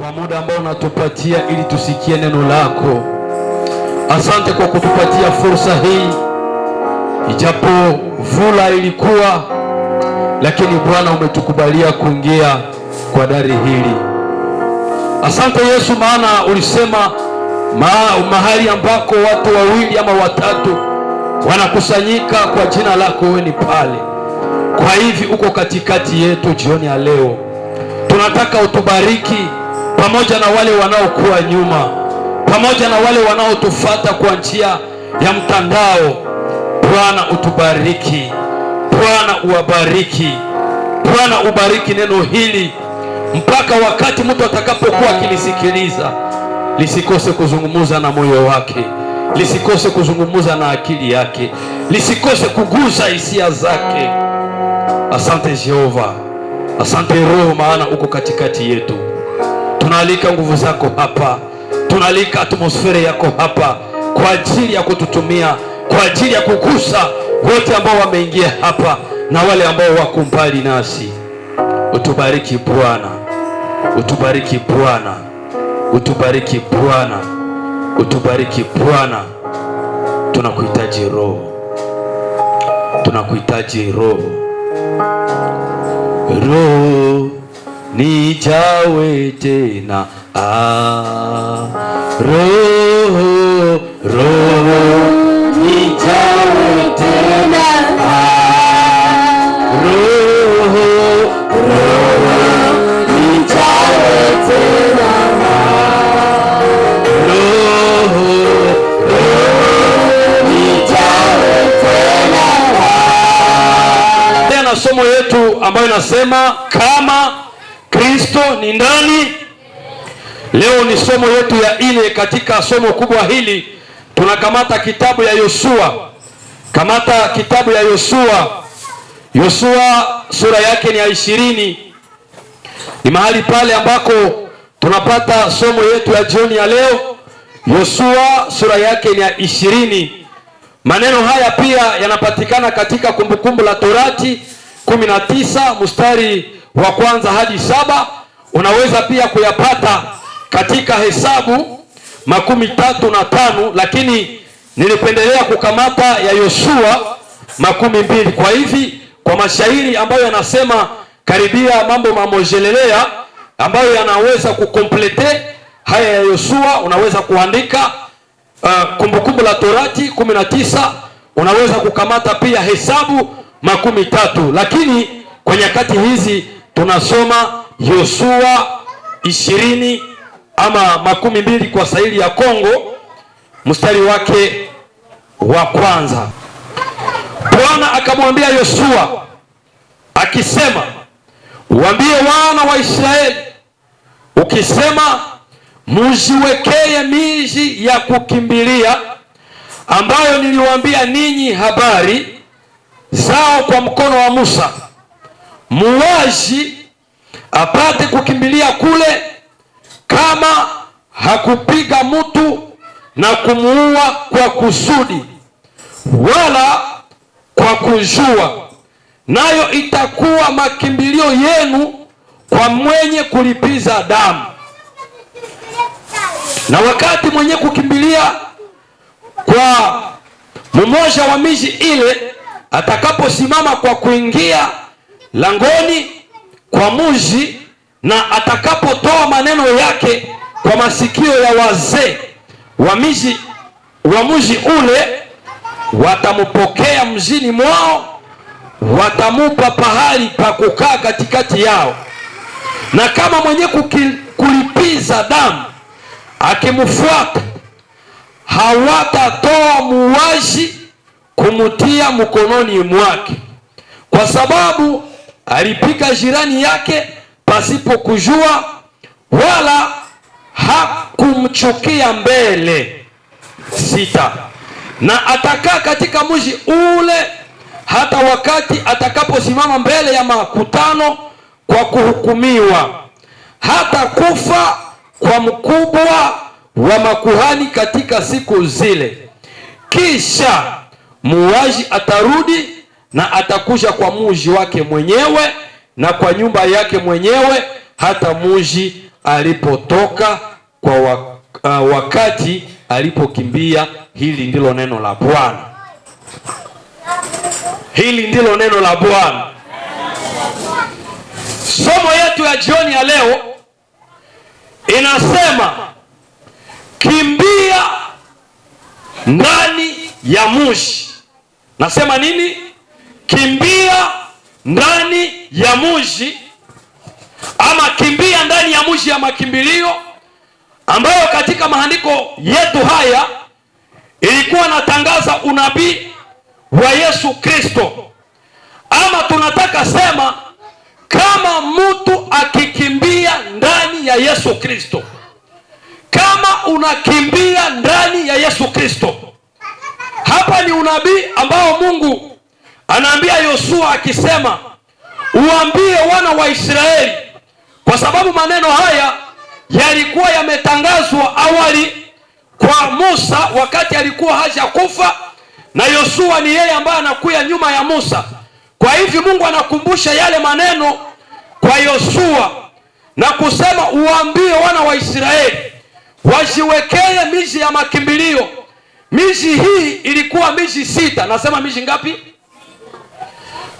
kwa muda ambao unatupatia ili tusikie neno lako. Asante kwa kutupatia fursa hii, ijapo vula ilikuwa, lakini Bwana umetukubalia kuingia kwa dari hili. Asante Yesu, maana ulisema mahali ambako watu wawili ama watatu wanakusanyika kwa jina lako, wewe ni pale. Kwa hivi uko katikati yetu jioni ya leo. Tunataka utubariki pamoja na wale wanaokuwa nyuma, pamoja na wale wanaotufuata kwa njia ya mtandao. Bwana utubariki, Bwana uwabariki, Bwana ubariki neno hili mpaka wakati mtu atakapokuwa akilisikiliza, lisikose kuzungumza na moyo wake, lisikose kuzungumza na akili yake, lisikose kugusa hisia zake. Asante Jehova, asante Roho, maana uko katikati yetu. Tunaalika nguvu zako hapa, tunaalika atmosfera yako hapa kwa ajili ya kututumia, kwa ajili ya kugusa wote ambao wameingia hapa na wale ambao wako mbali nasi. Utubariki Bwana, utubariki Bwana, utubariki Bwana, utubariki Bwana. Tunakuhitaji Roho, tunakuhitaji Roho. Roho nijawe tena, Roho, Roho nijawe tena, Roho, Roho nijawe tena, Roho, Roho nijawe tena. Tena somo yetu ambayo inasema kama Kristo ni ndani. Leo ni somo yetu ya ile. Katika somo kubwa hili tunakamata kitabu ya Yoshua. Kamata kitabu ya Yoshua. Yoshua sura yake ni ya 20. Ni mahali pale ambako tunapata somo yetu ya jioni ya leo. Yoshua sura yake ni ya 20. Maneno haya pia yanapatikana katika Kumbukumbu la Torati 19 mstari wa 1 hadi 7. Unaweza pia kuyapata katika Hesabu 35, lakini nilipendelea kukamata ya Yoshua 12. Kwa hivi kwa mashairi ambayo yanasema karibia mambo mamojelelea ambayo yanaweza kukomplete haya ya Yoshua, unaweza kuandika Kumbukumbu la Torati 19, unaweza kukamata pia Hesabu 13, lakini kwa nyakati hizi tunasoma Yoshua 20 ama 12 kwa Swahili ya Kongo, mstari wake wa 1. Bwana akamwambia Yoshua akisema, uambie wana wa Israeli ukisema, mujiwekee miji ya kukimbilia ambayo niliwaambia ninyi habari zao kwa mkono wa Musa, muuaji apate kukimbilia kule, kama hakupiga mtu na kumuua kwa kusudi wala kwa kujua, nayo itakuwa makimbilio yenu kwa mwenye kulipiza damu. Na wakati mwenye kukimbilia kwa mmoja wa miji ile atakaposimama kwa kuingia langoni kwa mji, na atakapotoa maneno yake kwa masikio ya wazee wa mji ule, watampokea mjini mwao, watamupa pahali pa kukaa katikati yao. Na kama mwenye kulipiza damu akimfuata, hawatatoa muuaji kumutia mkononi mwake, kwa sababu alipiga jirani yake pasipo kujua, wala hakumchukia mbele. 6. Na atakaa katika mji ule hata wakati atakaposimama mbele ya makutano kwa kuhukumiwa, hata kufa kwa mkubwa wa makuhani katika siku zile. Kisha muuaji atarudi na atakuja kwa mji wake mwenyewe na kwa nyumba yake mwenyewe, hata mji alipotoka kwa wakati alipokimbia. Hili ndilo neno la Bwana. Hili ndilo neno la Bwana. Somo yetu ya jioni ya leo inasema kimbia ndani ya mji. Nasema nini? Kimbia ndani ya mji, ama kimbia ndani ya mji ya makimbilio, ambayo katika maandiko yetu haya ilikuwa natangaza unabii wa Yesu Kristo. Ama tunataka sema kama mtu akikimbia ndani ya Yesu Kristo, kama unakimbia ndani ya Yesu Kristo. Hapa ni unabii ambao Mungu anaambia Yoshua akisema, uambie wana wa Israeli, kwa sababu maneno haya yalikuwa yametangazwa awali kwa Musa wakati alikuwa hajakufa, na Yoshua ni yeye ambaye anakuja nyuma ya Musa. Kwa hivyo Mungu anakumbusha yale maneno kwa Yoshua na kusema uambie wana wa Israeli wajiwekee miji ya makimbilio. Miji hii ilikuwa miji 6. Nasema miji ngapi?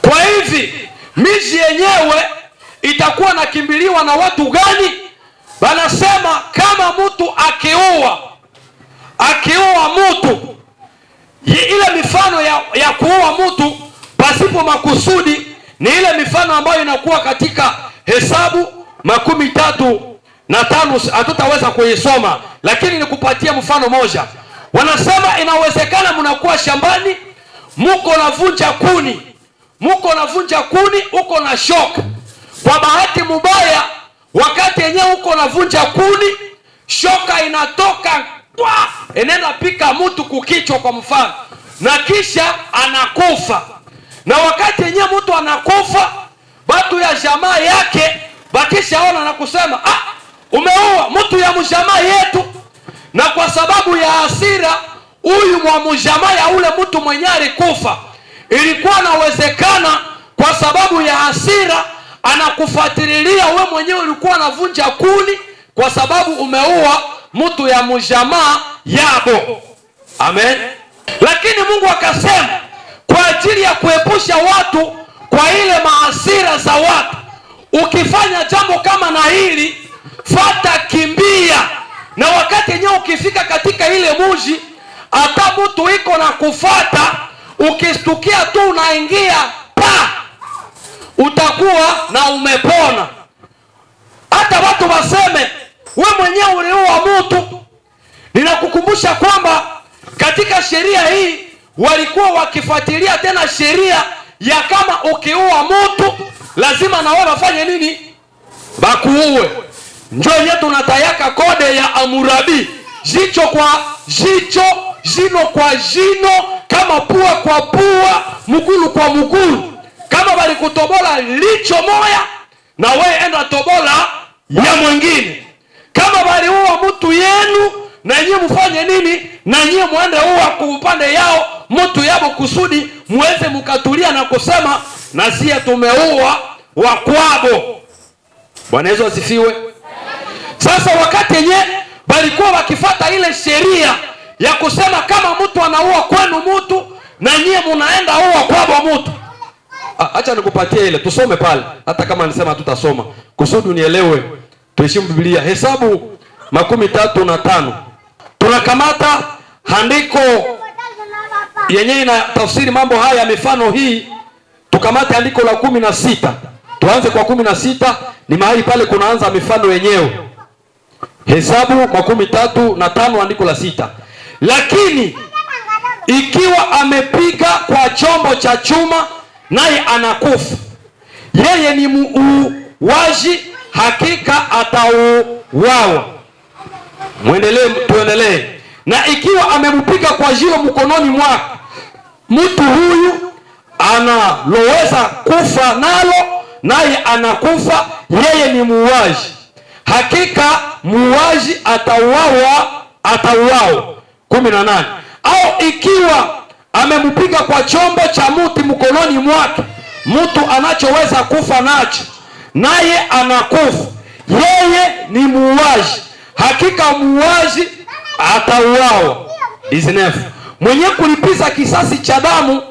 Kwa hivi miji yenyewe itakuwa nakimbiliwa na watu gani? Banasema kama mtu akiua mtu, ile mifano ya kuua mtu pasipo makusudi ni ile mifano ambayo inakuwa katika Hesabu 35. Hatutaweza kuisoma, lakini nikupatie mfano moja. Wanasema inawezekana mnakuwa shambani, muko navunja kuni, uko na shoka. Kwa bahati mbaya, wakati yenyewe uko navunja kuni, shoka inatoka enenda pika mtu kukichwa kwa mfano, na kisha anakufa. Na wakati yenyewe mtu anakufa, watu ya jamaa yake bakishaona na kusema, umeua mtu ya mjamaa yetu. Na kwa sababu ya hasira, huyu mwa mjamaa ya ule mtu mwenye alikufa, ilikuwa nawezekana kwa sababu ya hasira anakufuatilia wewe mwenyewe ulikuwa navunja kuni, kwa sababu umeua mtu ya mjamaa yabo. Amen. Lakini Mungu akasema kwa ajili ya kuepusha watu kwa ile mahasira za watu, ukifanya jambo kama na hili, fata kimbia. Na wakati yenyewe ukifika katika ile mji, hata mtu iko na kufata, ukistukia tu unaingia utakuwa na umepona. Hata watu waseme we mwenyewe uliua mtu. Ninakukumbusha kwamba katika sheria hii walikuwa wakifuatilia tena sheria ya kama ukiua mtu lazima na wao wafanye nini? Bakuue. Njoo yenyewe tunatayaka kode ya Hammurabi, jicho kwa jicho, jino kwa jino, kama pua kwa pua, mgulu kwa mgulu. Kama walikutobola licho moya, na wewe enda tobola ya mwingine. Kama waliua mtu yenu, na nyinyi mfanye nini? Na nyinyi muende uwa kwa upande yao mtu yabo, kusudi muweze mkatulia na kusema na sisi tumeua wa kwabo. Bwana Yesu asifiwe. Sasa wakati yenyewe walikuwa wakifuata ile sheria ya kusema kama mtu anaua kwenu mtu, na nyinyi mnaenda uwa kwabo mtu. Acha nikupatie ile, tusome pale, hata kama nisema tutasoma kusudi unielewe. Tuheshimu Biblia. Hesabu 35. Tunakamata andiko yenyewe na tafsiri mambo haya, mifano hii. Tukamate andiko la 16. Tuanze kwa 16, ni mahali pale kunaanza mifano yenyewe. Hesabu 35 andiko la 6. Lakini ikiwa amepiga kwa chombo cha chuma naye anakufa, yeye ni muuaji, hakika atauawa. Tuendelee. Na ikiwa amempiga kwa jiwe mkononi mwake, mtu huyu analoweza kufa nalo, naye anakufa, yeye ni muuaji, hakika muuaji atauawa. 18. Au ikiwa amempiga kwa chombo cha mti mkononi mwake, mtu anachoweza kufa nacho, naye anakufa, yeye ni muuaji, hakika muuaji atauawa. 19. Mwenye kulipiza kisasi cha damu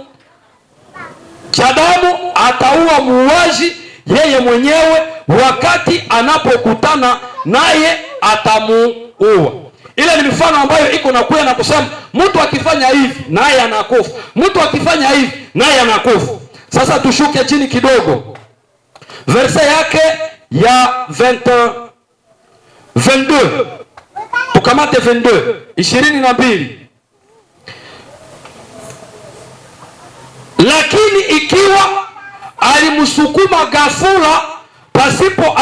ataua muuaji yeye mwenyewe, wakati anapokutana naye atamuua. Ile ni mifano ambayo iko na kuya na kusema mtu akifanya hivi naye anakufa, mtu akifanya hivi naye anakufa. Sasa tushuke chini kidogo, verse yake ya 22, tukamate 22. Lakini ikiwa alimsukuma ghafula pasipo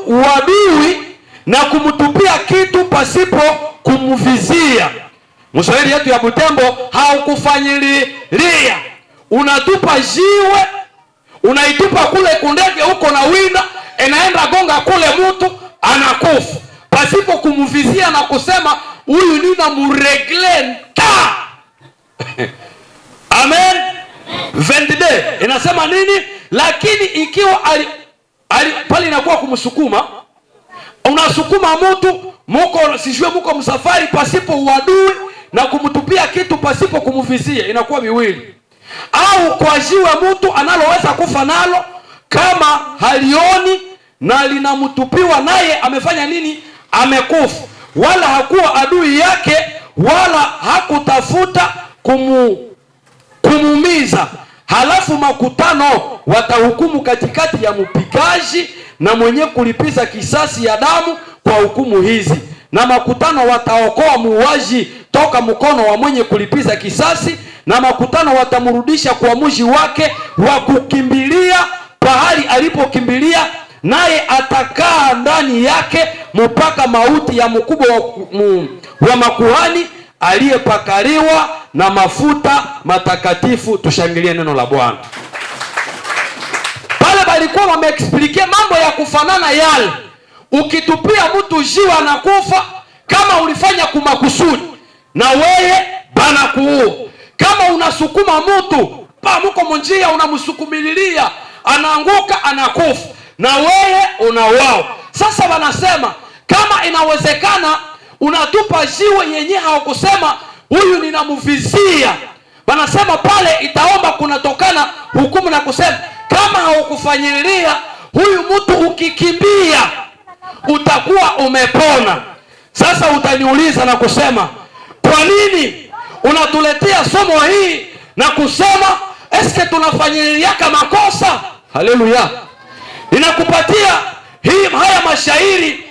uadui na kumtupia kitu pasipo kumvizia. Mswahili yetu ya Butembo, haukufanyililia. Unatupa jiwe, unaitupa kule kundege huko na wina, inaenda gonga kule mtu anakufa pasipo kumvizia na kusema huyu nina mureglenta. Amen. 22 inasema nini? Lakini ikiwa pale inakuwa kumsukuma, unasukuma mtu muko sijue muko msafari pasipo uadui na kumtupia kitu pasipo kumvizia, inakuwa miwili. Au kwa jiwe mtu analoweza kufa nalo kama halioni na linamtupiwa, naye amefanya nini? Amekufa, wala hakuwa adui yake, wala hakutafuta kumuumiza. Halafu makutano watahukumu katikati ya mpikaji na mwenye kulipiza kisasi ya damu kwa hukumu hizi, na makutano wataokoa muuaji toka mkono wa mwenye kulipiza kisasi, na makutano watamrudisha kwa mji wake wa kukimbilia pahali alipokimbilia, naye atakaa ndani yake mpaka mauti ya mkubwa wa makuhani aliyepakaliwa na mafuta matakatifu. Tushangilie neno la Bwana. Pale balikuwa wameexplikia mambo ya kufanana yale. Ukitupia mtu jiwe anakufa, kama ulifanya kumakusudi na weye bana kuua. Kama unasukuma mtu mko munjia unamsukumililia, anaanguka anakufa na weye unawao. Sasa wanasema kama inawezekana unatupa jiwe yenye hawakusema huyu ninamvizia, wanasema pale itaomba kunatokana hukumu na kusema kama haukufanyilia huyu mtu, ukikimbia utakuwa umepona. Sasa utaniuliza na kusema kwa nini unatuletea somo hii na kusema eske tunafanyiliaka makosa? Haleluya. Ninakupatia haya mashairi,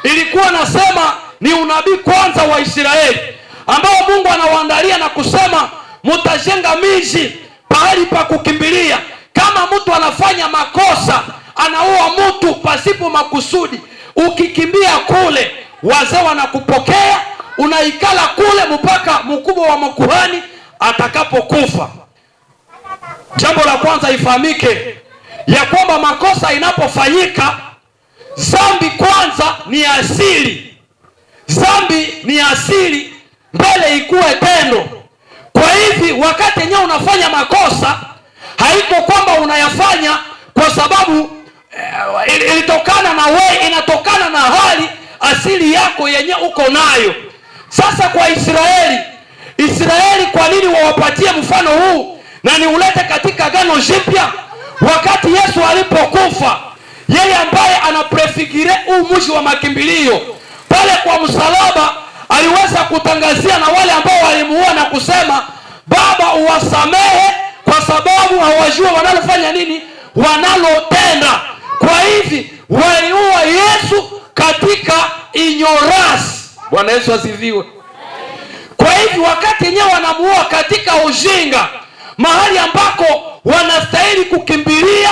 ilikuwa nasema ni unabii kwanza wa Israeli ambao Mungu anawaandalia na kusema mutajenga miji pahali pa kukimbilia. Kama mtu anafanya makosa, anaua mtu pasipo makusudi, ukikimbia kule wazee wanakupokea, unaikala kule mpaka mkubwa wa makuhani atakapokufa. Jambo la kwanza ifahamike ya kwamba makosa inapofanyika, zambi kwanza ni asili. Zambi ni asili mbele ikuwe tendo. Kwa hivi wakati yenyewe unafanya makosa, haiko kwamba unayafanya kwa sababu ilitokana na wewe, inatokana na hali asili yako yenye uko nayo. Sasa kwa Israeli kwa nini wawapatie mfano huu na niulete katika Agano Jipya? Wakati Yesu alipokufa, yeye ambaye anaprefigure mji wa makimbilio pale kwa msalaba, aliweza kutangazia na wale ambao walimuua na kusema, Baba uwasamehe kwa sababu hawajua wanalofanya nini, wanalotenda. Kwa hivi waliua Yesu katika ignorance. Bwana Yesu asifiwe. Kwa hivi wakati yenyewe wanamuua katika ujinga, mahali ambako wanastahili kukimbilia,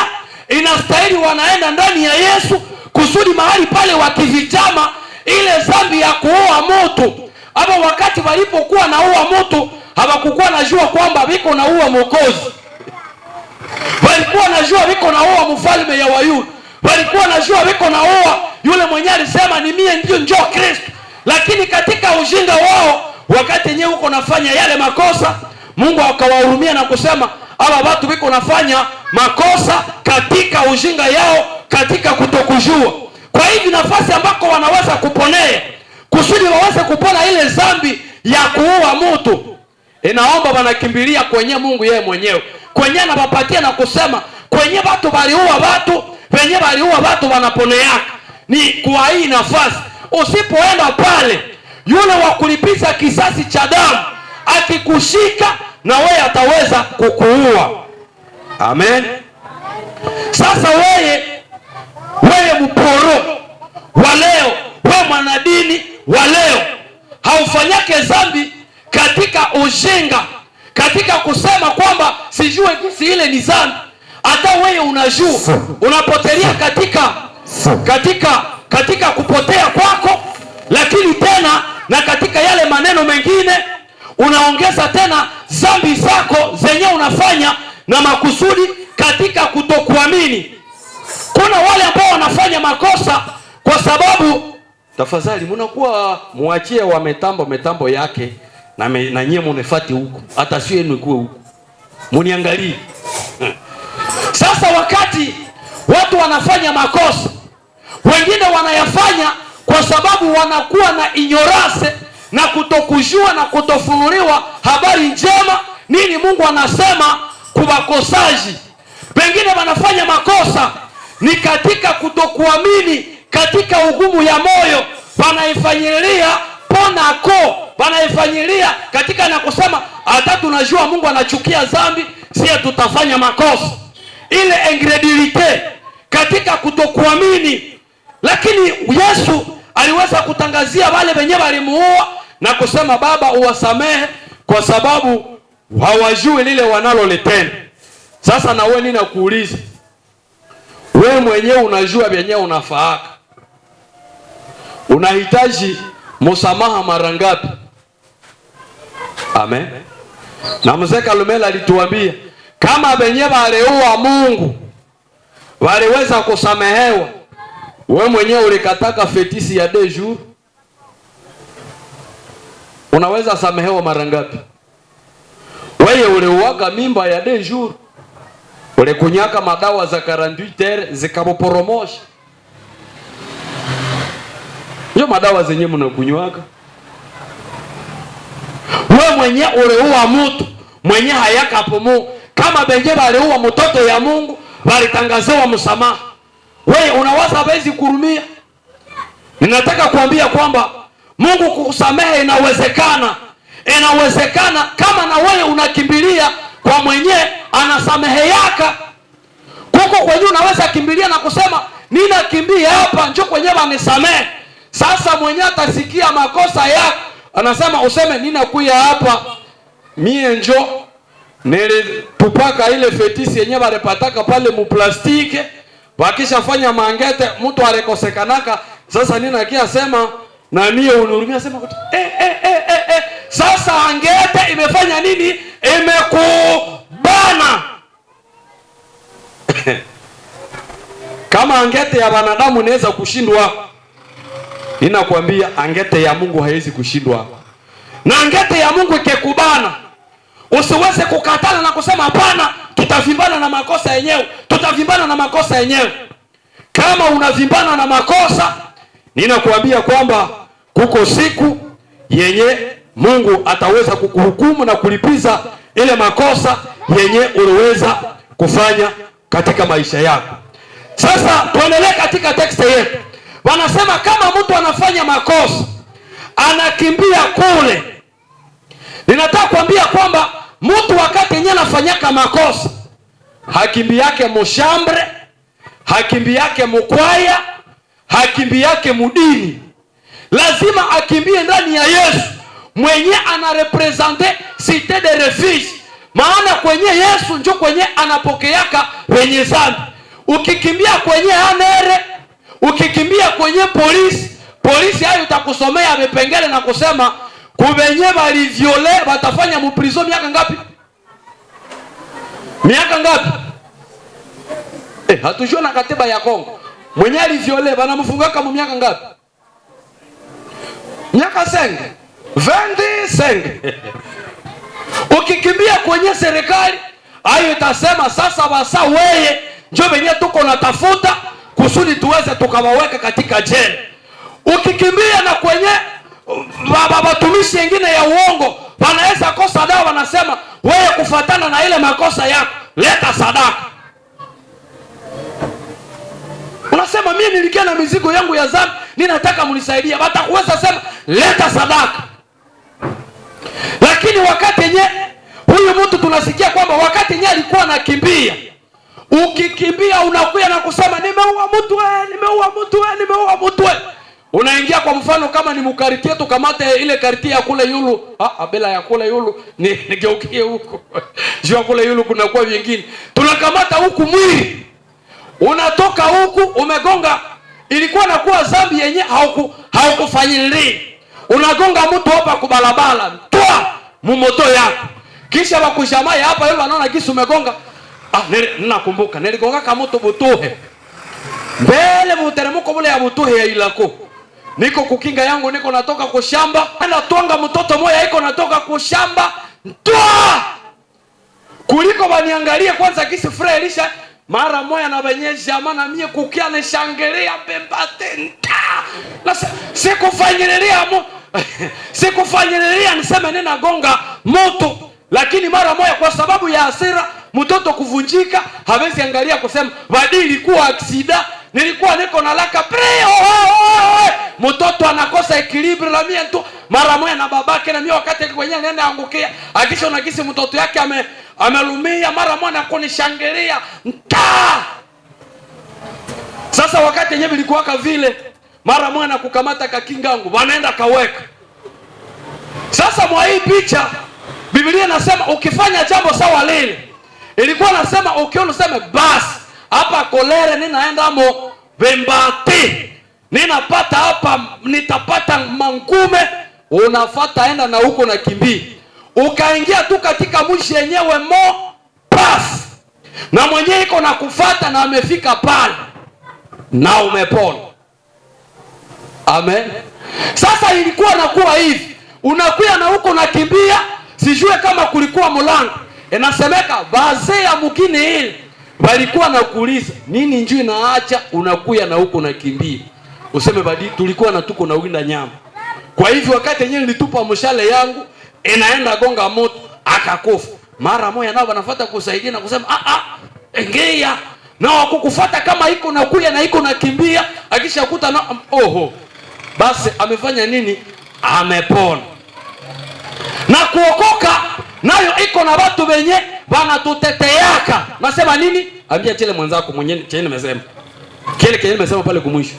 inastahili wanaenda ndani ya Yesu kusudi mahali pale wakivitama ile zambi ya kuua mtu. Ama wakati walipokuwa naua mtu, hawakukuwa najua kwamba wiko naua Mwokozi. Walikuwa najua wiko naua mfalme ya Wayahudi. Walikuwa najua wiko naua yule mwenye alisema ni mie ndio njoo Kristo. Lakini katika ujinga wao, wakati yenyewe uko nafanya yale makosa, Mungu akawahurumia na kusema hawa watu wiko nafanya makosa katika ujinga yao, katika kutokujua. Kwa hivi nafasi ambako wanaweza kuponea kusudi waweze kupona ile dhambi ya kuua mtu, inaomba wanakimbilia kwenye Mungu yeye mwenyewe, kwenye anawapatia na kusema kwenye watu waliua watu, wenye waliua watu wanaponea. Ni kwa hii nafasi usipoenda pale, yule wa kulipiza kisasi cha damu akikushika na wewe ataweza kukuua. Amen. Sasa wewe mporo wa leo, wewe mwanadini wa leo, haufanyake dhambi katika ujinga, katika kusema kwamba sijue kisi ile ni dhambi. Hata wewe unajua unapotelea katika kupotea kwako, lakini tena na katika yale maneno mengine unaongeza tena dhambi zako zenye unafanya na makusudi katika kutokuamini. Kuna wale ambao wanafanya makosa kwa sababu, tafadhali mnakuwa muachie wa metambo yake na nyie munefati huko, hata sio yenu ikuwe huko, muniangalie. Sasa wakati watu wanafanya makosa, wengine wanayafanya kwa sababu wanakuwa na ignorance na kutokujua na kutofunuliwa habari njema nini Mungu anasema kuwakosaji. Wengine wanafanya makosa ni katika kutokuamini, katika ugumu ya moyo, wanaifanyilia ponako, wanaifanyilia katika na kusema hata tunajua Mungu anachukia dhambi, sisi tutafanya makosa. Ile ingredilite katika kutokuamini. Lakini Yesu aliweza kutangazia wale wenye walimuua na kusema Baba uwasamehe kwa sababu hawajui lile wanalolitenda. Sasa na wewe ninakuuliza, wewe mwenyewe unajua vyenyewe unafaaka, unahitaji msamaha mara ngapi? Amen. Na mzee Kalumela alituambia kama wenyewe waliua Mungu waliweza kusamehewa, wewe mwenyewe ulikataka fetisi ya 2 jours, unaweza samehewa mara ngapi? Wewe uliuaga mimba ya 2 jours, ulikunyaka madawa za 48 heures zikapoporomosha. Hiyo madawa zenyewe mnakunywaka. Wewe mwenyewe uliua mtu mwenye hayaka pomo, kama benye baliua mtoto ya Mungu walitangazewa msamaha, wewe unawaza hawezi kurumia? Ninataka kuambia kwamba Mungu kukusamehe inawezekana. Inawezekana kama na wewe unakimbilia kwa mwenye anasamehe yaka. Kuko kwenye unaweza kimbilia na kusema ninakimbia hapa njoo kwenye wanisamehe. Sasa mwenye atasikia makosa yako anasema useme ninakuya hapa mie njoo nilitupaka ile fetisi yenyewe barepataka pale mu plastike, wakishafanya mangete mtu arekosekanaka. Sasa nina kia sema na mie unurumia sema sasa angete imefanya nini? Imekubana. Kama angete ya wanadamu inaweza kushindwa, ninakwambia angete ya Mungu haiwezi kushindwa. Na angete ya Mungu ikikubana, usiweze kukatana na kusema hapana, tutavimbana na makosa yenyewe, tutavimbana na makosa yenyewe. Kama unavimbana na makosa, ninakuambia kwamba kuko siku yenye Mungu ataweza kukuhukumu na kulipiza ile makosa yenye uliweza kufanya katika maisha yako. Sasa tuendelee katika text yetu. Wanasema kama mtu anafanya makosa anakimbia kule. Ninataka kuambia kwamba mtu wakati yenyewe anafanyaka makosa hakimbi yake mshambre, hakimbi yake mkwaya, hakimbi yake mudini. Lazima akimbie ndani ya Yesu mwenye anarepresente cité de refuge. Maana kwenye Yesu njo kwenye anapokeaka wenye dhambi. Ukikimbia kwenye anere, ukikimbia kwenye polisi hayo utakusomea vipengele na kusema kubenye bali viole batafanya mu prison miaka ngapi? Miaka ngapi? Hatujua na katiba ya Kongo. Mwenye ali viole banamfungaka mu miaka ngapi? Miaka 5. 25. Ukikimbia kwenye serikali hayo itasema sasa basa wewe njo benye tuko natafuta kusudi tuweze tukawaweka katika jela. Ukikimbia na kwenye watumishi wengine ya uongo, wanaweza kosa dawa, wanasema wewe kufuatana na ile makosa yako leta sadaka. Unasema mimi nilikia na mizigo yangu ya dhambi, ninataka mnisaidia. Watakuweza sema leta sadaka. Lakini wakati yenyewe huyu mtu tunasikia kwamba wakati yenyewe alikuwa anakimbia, ukikimbia unakuja na kusema nimeua mtu wewe, nimeua mtu wewe, nimeua mtu wewe. Unaingia kwa mfano kama ni mkaritie, tukamate ile karitie ya kule yulu. Bila ya kule yulu nigeukie huko. Jua kule yulu kuna kwa vingine. Tunakamata huku mwili. Unatoka huku umegonga, ilikuwa na kuwa dhambi yenyewe haukufanyili. Unagonga mtu hapa kubalabala, toa mumoto yako. Kisha wakushamai hapa yule anaona kisi umegonga. Ninakumbuka niligonga kama mtu Butuhe. Mbele mteremko ule ya Butuhe ya Ilako. Niko kukinga yangu, niko natoka kushamba, anatwanga mtoto moya iko natoka kushamba, toa. Kuliko baniangalie kwanza kisi frelisha mara moya na banyesha maana mie kukia na shangelea pembatenta. Na sikufanyilia niseme nina gonga moto, lakini mara moya kwa sababu ya hasira mtoto kuvunjika, hawezi angalia kusema badili kuwa aksida, nilikuwa niko na laka pre mtoto anakosa equilibre la mie tu mara moja na babake na mie wakati kwenye nenda angukia akisha na kisi mtoto yake amelumia mara moja kunishangilia nta. Sasa wakati yenyewe ilikuwa vile mara moja na kukamata kakingangu wanaenda kaweka. Sasa mwa hii picha Biblia nasema ukifanya jambo sawa lile, ilikuwa nasema ukiona useme basi hapa kolere ninaenda mo Bembate, ninapata hapa nitapata mangume, unafuata enda na huko na kimbii. Ukaingia tu katika mji yenyewe mo pass, na mwenyewe iko na kufuata na amefika pale na umepona. Amen. Sasa ilikuwa nakuwa hivi, unakuya na huko na kimbia, sijue kama kulikuwa mlango. Inasemeka bazee ya mkini ile walikuwa na kuuliza nini njui naacha, unakuya na huko na kimbia. Useme badi tulikuwa na tuko na winda nyama. Kwa hivyo wakati yenyewe nilitupa mshale yangu inaenda gonga moto akakufa. Mara moja nao wanafuata kusaidia na kusema engea na wakukufuata kama iko na kuya na iko na kimbia, akishakuta na basi amefanya nini? Amepona. Na kuokoka nayo iko na watu wenye wanatuteteaka. Nasema nini? Ambia chile mwanzako mwenyewe chenye nimesema. Kile nimesema pale kumwisho.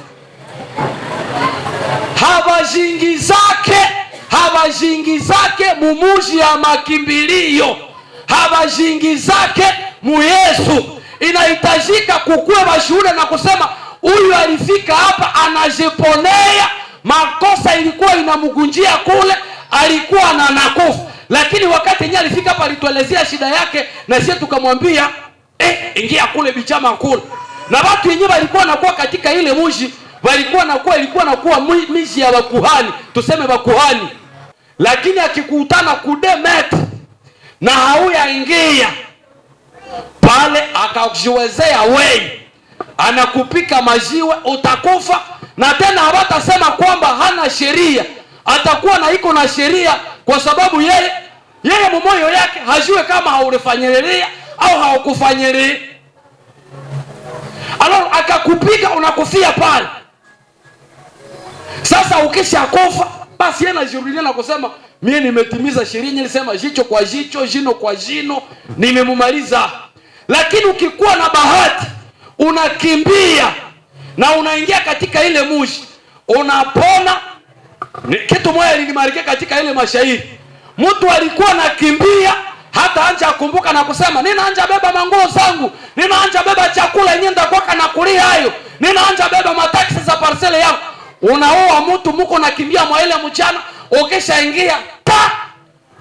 Habajingizake mumuji ya makimbilio. Habajingizake mu Yesu. Inahitajika kukue bashuhuda na kusema huyu alifika hapa anajiponea, makosa ilikuwa inamgunjia kule, alikuwa na nakufa. Lakini wakati yeye alifika hapa alituelezea shida yake na sisi tukamwambia ingia kule bichama kule. Na watu wenyewe walikuwa nakuwa katika ile mji, ilikuwa nakuwa miji ya wakuhani, tuseme wakuhani. Lakini akikutana kudemet na hauya ingia pale akajiwezea wewe, anakupika majiwe utakufa. Na tena hawatasema kwamba hana sheria, atakuwa na iko na sheria, kwa sababu yeye mumoyo yake hajue kama haulifanyilia au haukufanyilia. Alors akakupika unakufia pale. Sasa ukisha kufa basi yeye anajirudia na kusema mimi nimetimiza sheria, nilisema jicho kwa jicho, jino kwa jino, nimemumaliza. Lakini ukikuwa na bahati unakimbia na unaingia katika ile mji, unapona. Kitu moja linimarike katika ile mashairi. Mtu alikuwa nakimbia hata anja akumbuka na kusema ninaanja beba manguo zangu, ninaanja beba chakula yenyewe ndakwaka na kulia hayo, ninaanja beba mataksi za parcele yangu. Unaoa mtu muko nakimbia mwa ile mchana, ukishaingia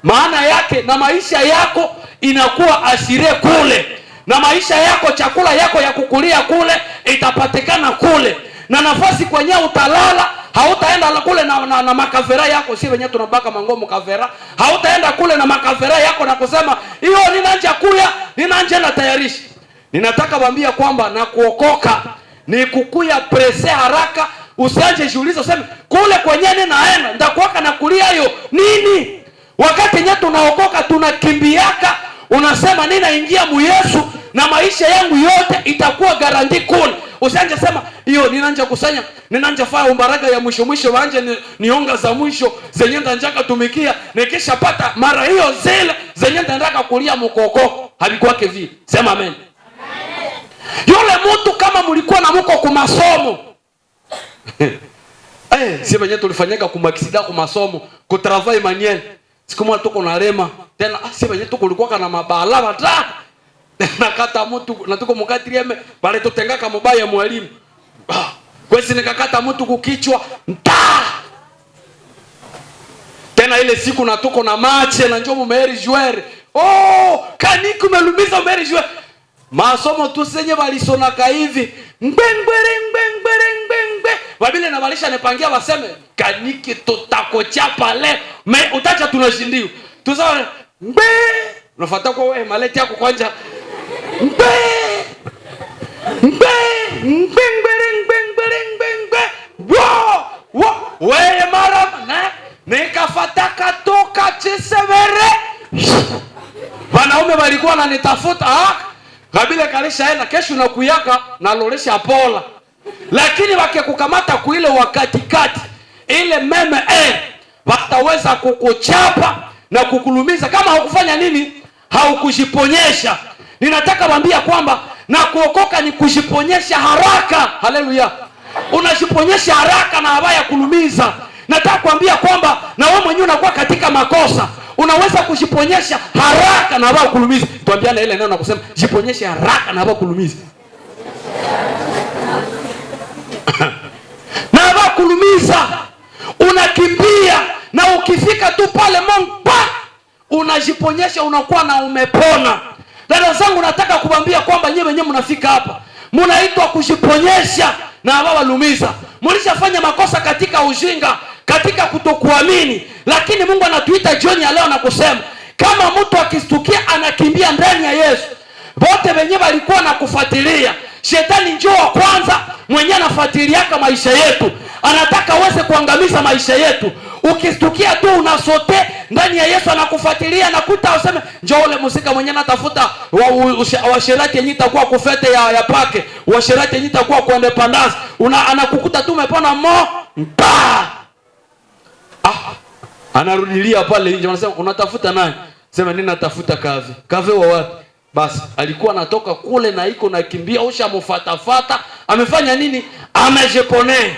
maana yake na maisha yako inakuwa asire kule. Na maisha yako, chakula yako ya kukulia kule itapatikana kule. Na nafasi kwenye utalala, hautaenda kule na makavera yako, si wenyewe tunabaka mangomo kavera. Hautaenda kule na makavera yako na kusema hiyo ninaanja kuya, ninaanja na tayarishi. Ninataka waambia kwamba na kuokoka ni kukuya prese haraka. Usianje jiuliza useme kule kwenye ninaenda ndakuwaka na kulia hiyo nini. Wakati nye tunaokoka tunakimbiaka, unasema ninaingia mu Yesu na maisha yangu yote itakuwa garanti kule. Usianje sema hiyo ninanja kusanya, ninanja faa umbaraga ya mwisho mwisho, wanje nionga za mwisho zenye ndanjaka tumikia, nikisha pata mara hiyo zile zenye ndandaka kulia mukoko. Havikuwake vile. Sema amen. Yule mtu kama mlikuwa na mko kumasomo si wenyewe tulifanyaka kumakisida kumasomo ku travail manuel. Siku moja tuko na rema tena, si wenyewe tuko kulikuwa na mabalaba ta nakata mtu na tuko mukatieme pale tutengaka mubaya mwalimu. Kwesi nikakata mtu kukichwa mta. Tena ile siku na tuko na mache na njoo mumeri joueur. Oh, kaniki umelumiza mumeri joueur. Masomo tu senye balisonaka hivi. Ngbengwere. Wabile na walisha nepangia waseme kaniki tutakochapa leo. Utacha tunashindiwa. Tusawa mbe. Unafuata kwa wewe maleti yako kwanza. Mbe. Wewe mara na nikafataka toka Chisevere. Wanaume walikuwa wananitafuta kabila kalishaenda kesho na kuyaka na loresha pola. Lakini wakikukamata kuile wakati kati ile meme wataweza kukuchapa na kukulumiza kama haukufanya nini, haukujiponyesha. Ninataka waambia kwamba na kuokoka ni kujiponyesha haraka. Haleluya. Unajiponyesha haraka na habaya kulumiza. Nataka kuambia kwamba na wewe mwenyewe unakuwa katika makosa, unaweza kujiponyesha haraka na habaya kulumiza. Tuambiane ile neno na kusema jiponyeshe haraka na habaya kulumiza. Na habaya kulumiza unakimbia na ukifika tu pale Mungu unajiponyesha, unakuwa na umepona. Dada zangu, nataka kuambia kwamba nyewe wenyewe mnafika hapa mnaitwa kujiponyesha na habaya lumiza. Mlishafanya makosa katika ujinga, katika kutokuamini, lakini Mungu anatuita jioni ya leo na kusema kama mtu akistukia anakimbia ndani ya Yesu, wote wenyewe walikuwa na kufuatilia. Shetani njoo wa kwanza mwenyewe anafuatiliaka maisha yetu, anataka uweze kuangamiza maisha yetu. Ukistukia tu unasote ndani ya Yesu anakufuatilia, nakuta useme njoo ule muzika mwenyewe natafuta washerati yenyewe itakuwa kufete ya pake, washerati yenyewe itakuwa kwa independence, anakukuta tu umepona mpa. Anarudilia pale nje, anasema unatafuta nani? Sema nini natafuta Kave. Kave wa wapi? Basi alikuwa anatoka kule na iko nakimbia, usha mfatafata, amefanya nini? Amejepone.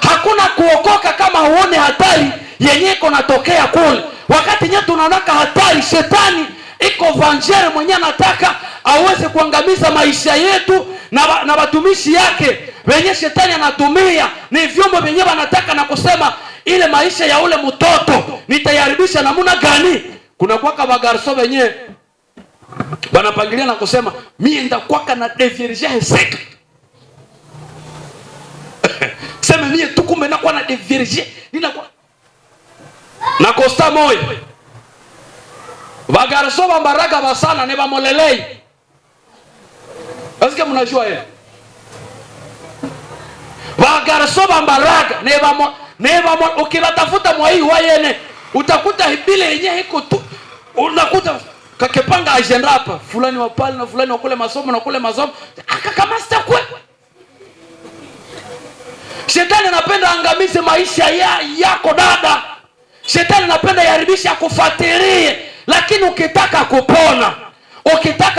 Hakuna kuokoka kama huone hatari yenye iko natokea kule. Wakati nyewe tunaonaka hatari, shetani iko vangere mwenye anataka aweze kuangamiza maisha yetu na watumishi yake. Wenye shetani anatumia ni vyombo wenye wanataka na kusema ile maisha ya ule mtoto nitayaribisha namna gani. Kuna kwaka bagarso wenye wanapangilia na kusema mimi ndakwaka na devirge sek. Sema mimi tukumbe na kwa na devirge ninakuwa na kosta moyo. Bagarso bambaraga basana ne bamolelei. Est-ce que mnajua yeye? Bagarso bambaraga ne bamo ukibatafuta mwai wayene utakuta bile yenyewe iko tu, unakuta kakepanga agenda hapa fulani wa pale na fulani wa kule masomo na kule masomo akakamasta kwe. Shetani anapenda angamize maisha yako dada. Shetani anapenda yaribisha kufuatilie, lakini ukitaka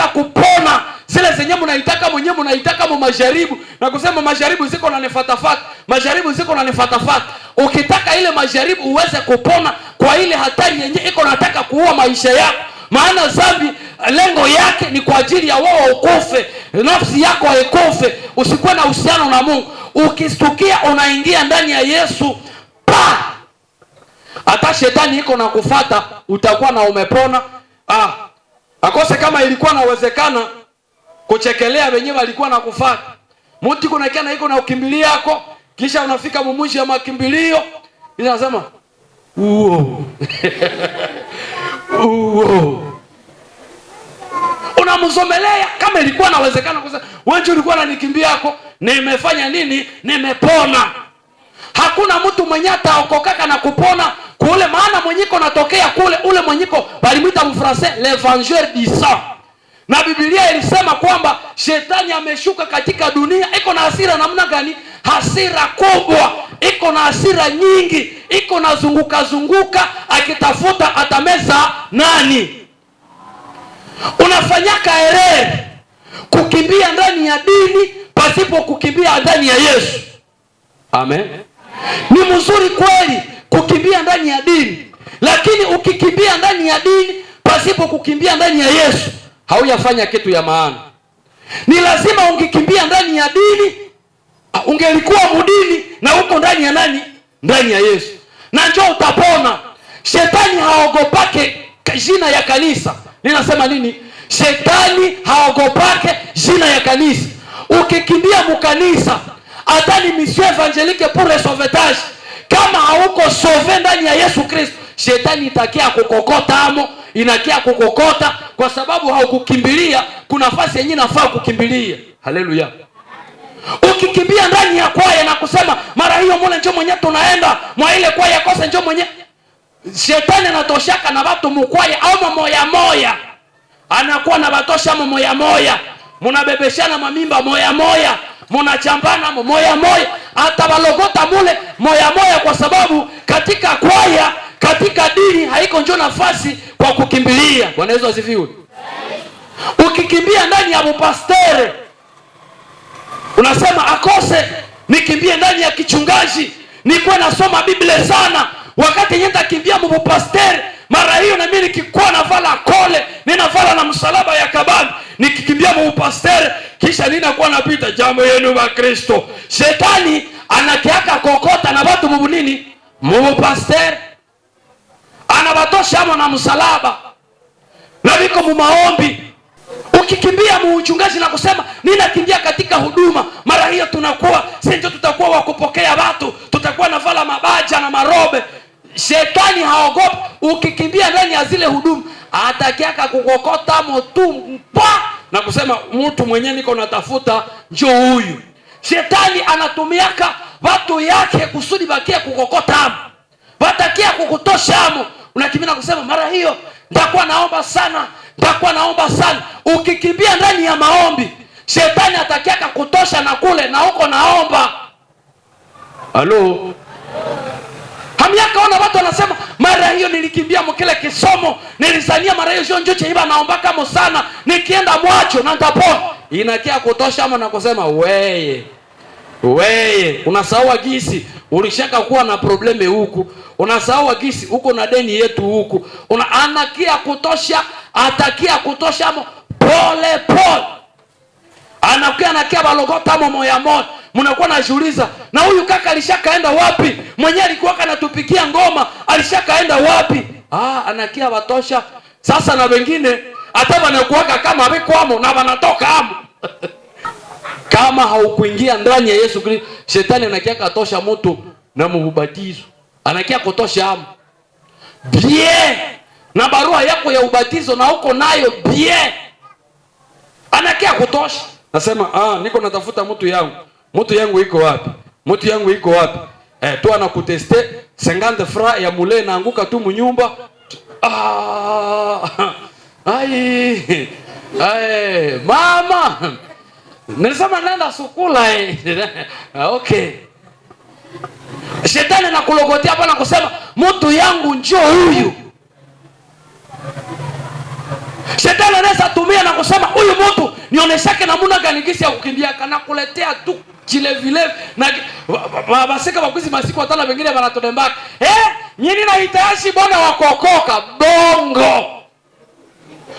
kupona zile zenye mnaitaka mwenyewe mnaitaka majaribu na kusema majaribu ziko na nifatafata, majaribu ziko na nifatafata. Ukitaka ile majaribu uweze kupona kwa ile hatari yenye iko nataka kuua maisha yako, maana dhambi lengo yake ni kwa ajili ya wewe ukufe, nafsi yako haikufe, usikuwe na uhusiano na Mungu. Ukistukia unaingia ndani ya Yesu hata shetani iko na kufuata utakuwa na umepona. Akose kama ilikuwa nawezekana kuchekelea wenyewe walikuwa na kufuata. Mtu kuna kana iko na ukimbilia yako, kisha unafika mumushi ya makimbilio, kisha nasema unamzomelea kama ilikuwa nawezekana kusema wewe ulikuwa unanikimbia yako, nimefanya nini? Nimepona. Hakuna mtu mwenye ataokokaka na kupona kule, maana mwenyiko natokea kule, ule mwenyiko balimwita mfrancais l'évangile du sang. Na Biblia ilisema kwamba shetani ameshuka katika dunia, iko na hasira namna gani? Hasira kubwa, iko na hasira nyingi, iko na zunguka akitafuta atameza nani. Unafanyaka erreur kukimbia ndani ya dini pasipo kukimbia ndani ya Yesu. Amen. Ni mzuri kweli kukimbia ndani ya dini, lakini ukikimbia ndani ya dini pasipo kukimbia ndani ya Yesu, haujafanya kitu ya maana. Ni lazima ungekimbia ndani ya dini, ungelikuwa mudini na uko ndani ya nani? Ndani ya Yesu. Na njoo utapona. Shetani haogopake jina ya kanisa. Ninasema nini? Shetani haogopake jina ya kanisa. Ukikimbia mkanisa, hata ni mission evangelique pour le sauvetage, kama hauko sauve ndani ya Yesu Kristo, shetani itakia kukokota amo, inakia kukokota kwa sababu haukukimbilia kuna nafasi yenyewe nafaa kukimbilia. Haleluya. Ukikimbia ndani ya kwaya na kusema mara hiyo mule njoo mwenye tunaenda mwa ile kwaya kosa njoo mwenye, shetani anatoshaka na watu mkwaya au moya anakuwa na batosha moya, munabebeshana mamimba moya, munachambana moya, hata balogota mule moya, kwa sababu katika kwaya, katika dini haiko njoo nafasi kwa kukimbilia. Bwana Yesu asifiwe. Ukikimbia ndani ya upastere, unasema akose nikimbie ndani ya kichungaji, nikuwe nasoma Biblia sana, wakati nyenda kimbia mpastere, mara hiyo na mimi nikikuwa na vala kole, ninavala na msalaba ya kabani, nikikimbia mpastere, kisha ninakuwa napita jambo yenu wa Kristo. Shetani anakiaka kokota na watu mbunini mpastere, anabatosha na msalaba na viko mumaombi. Ukikimbia muuchungaji na kusema ninakimbia katika huduma, mara hiyo tunakuwa sisi tutakuwa wakupokea watu, tutakuwa na vala mabaja na marobe. Shetani haogopi. Ukikimbia ndani ya zile huduma, atakiaka kukokota motu mpa na kusema mtu mwenyewe niko natafuta njoo huyu. Shetani anatumiaka watu yake kusudi bakia kukokota amo, watakia kukutosha amo. Unakimbia kusema mara hiyo nitakuwa naomba sana. Ukikimbia ndani ya maombi, shetani atakiaka kutosha na kule na huko naomba. Halo. Hamiaka ona watu wanasema mara hiyo nilikimbia mkile kisomo, nilizania mara hiyo njoo cheiba naomba kama sana, nikienda mwacho na nitapona. Inakia kutosha ama na kusema weye unasahau gisi ulishaka kuwa na probleme huku, unasahau gisi uko na deni yetu huku, anakia kutosha, atakia kutosha amo pole anakia balogota amo moya. Mnakuwa najiuliza na huyu kaka alishakaenda wapi? Mwenye alikuwa kanatupikia ngoma alishakaenda wapi? Anakia batosha. Sasa na wengine hata wanakuaga kama amekwamo na wanatoka amo. Kama haukuingia ndani ya Yesu Kristo, shetani anakia katosha mtu na mubatizo, anakia kutosha amo bien na barua yako ya ubatizo na uko nayo bien, anakia kutosha. Nasema niko natafuta mtu yangu iko wapi? Tu anakuteste 50 francs ya mule na anguka tu mnyumba. Mama nilisema nenda sukula okay. Shetani anakulogotea hapa na kusema mtu yangu njoo huyu. Shetani anaweza tumia na kusema huyu mtu nionyeshake namuna gani gisi ya kukimbia, kana kuletea tu chile vile na basika bakuzi masiku watala wengine wanatodembaka. Nyini na hitayashi bona wakokoka bongo.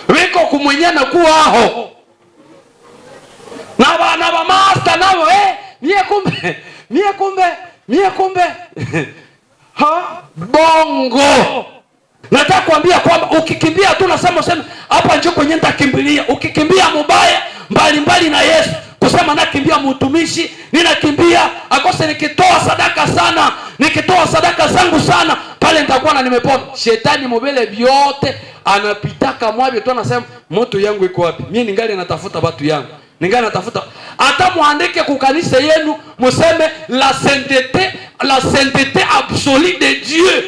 Wiko kumwenyana kuwa aho. Na ba master nao mie kumbe bongo. Nataka kuambia kwamba ukikimbia tu nasema useme hapa njoo kwenye nitakimbilia. Ukikimbia mubaya mbali na Yesu, kusema nakimbia mtumishi, ninakimbia akose nikitoa sadaka zangu sana, pale nitakuwa na nimepona. Shetani mobile vyote anapitaka mwabio tu anasema mtu yangu iko wapi? Mimi ningali natafuta watu yangu. Ningana natafuta hata muandike ku kanisa yenu museme la sainteté absolue de Dieu.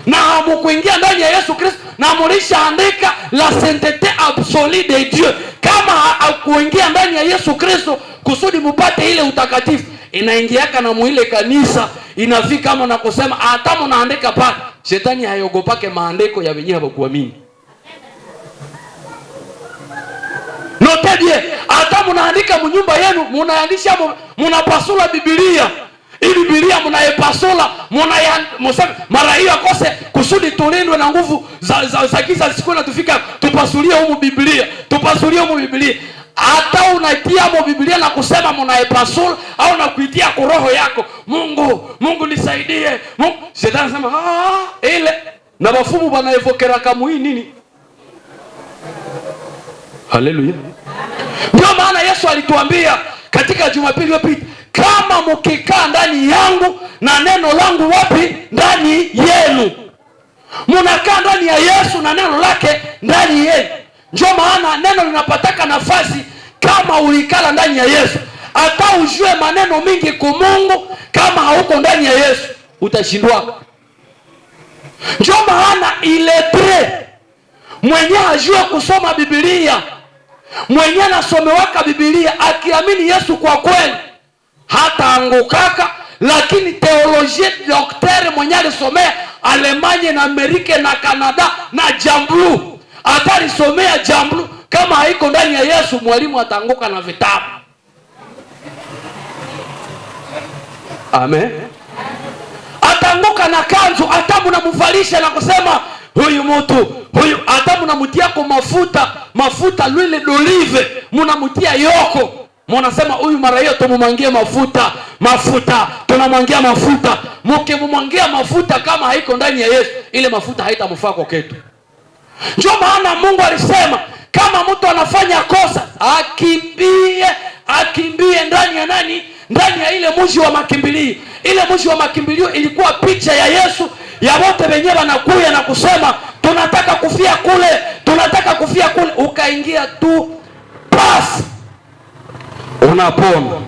Na hamukuingia ndani ya Yesu Kristo na mulisha andika la sainteté absolue de Dieu. Kama hakuingia ndani ya Yesu Kristo kusudi mupate ile utakatifu, inaingiaka na muile kanisa inafika kama na kusema hata munaandika pale. Shetani hayogopake maandiko ya wenyewe hawakuamini. Note bien, hata munaandika mnyumba yenu, munaandisha munapasula Biblia. Hii Biblia munaepasula, museme mara hiyo akose kusudi tulindwe na nguvu za giza siku na tufika tupasulie humu Biblia. Tupasulie humu Biblia. Hata unatia mo Biblia na kusema munaepasula au na kuitia kwa roho yako, Mungu nisaidie. Mungu Shetani anasema ile na wafumu wanaevokera kama hii nini? Haleluya. Ndio maana Yesu alituambia katika Jumapili iliyopita, kama mkikaa ndani yangu na neno langu wapi? Ndani yenu. Munakaa ndani ya Yesu na neno lake ndani yenu. Ndio maana neno linapataka nafasi kama ulikala ndani ya Yesu. Hata ujue maneno mingi kwa Mungu, kama hauko ndani ya Yesu utashindwa. Ndio maana iletre mwenye ajue kusoma Biblia, mwenye nasomewaka Biblia akiamini Yesu kwa kweli, hata angukaka. Lakini teolojia daktari mwenye alisomea Alemanya na Amerika na Kanada na Jamblu, hata alisomea Jamblu, kama haiko ndani ya Yesu mwalimu atanguka na vitabu. Amen. Atanguka na kanzu, hata mnamvalisha na kusema huyu hata mnamutia kwa mafuta l'huile d'olive, mnamutia yoko. Mnasema huyu mara hiyo tumumwangie mafuta, tunamwangia mafuta. Mkimwangia mafuta kama haiko ndani ya Yesu, ile mafuta haitamfaa kwa kitu. Ndio maana Mungu alisema kama mtu anafanya kosa, akimbie ndani ya nani? Ndani ya ile mji wa makimbilio. Ile mji wa makimbilio ilikuwa picha ya Yesu, ya wote wenyewe wanakuja na kusema tunataka kufia kule, tunataka kufia kule. Ukaingia tu pas unapona.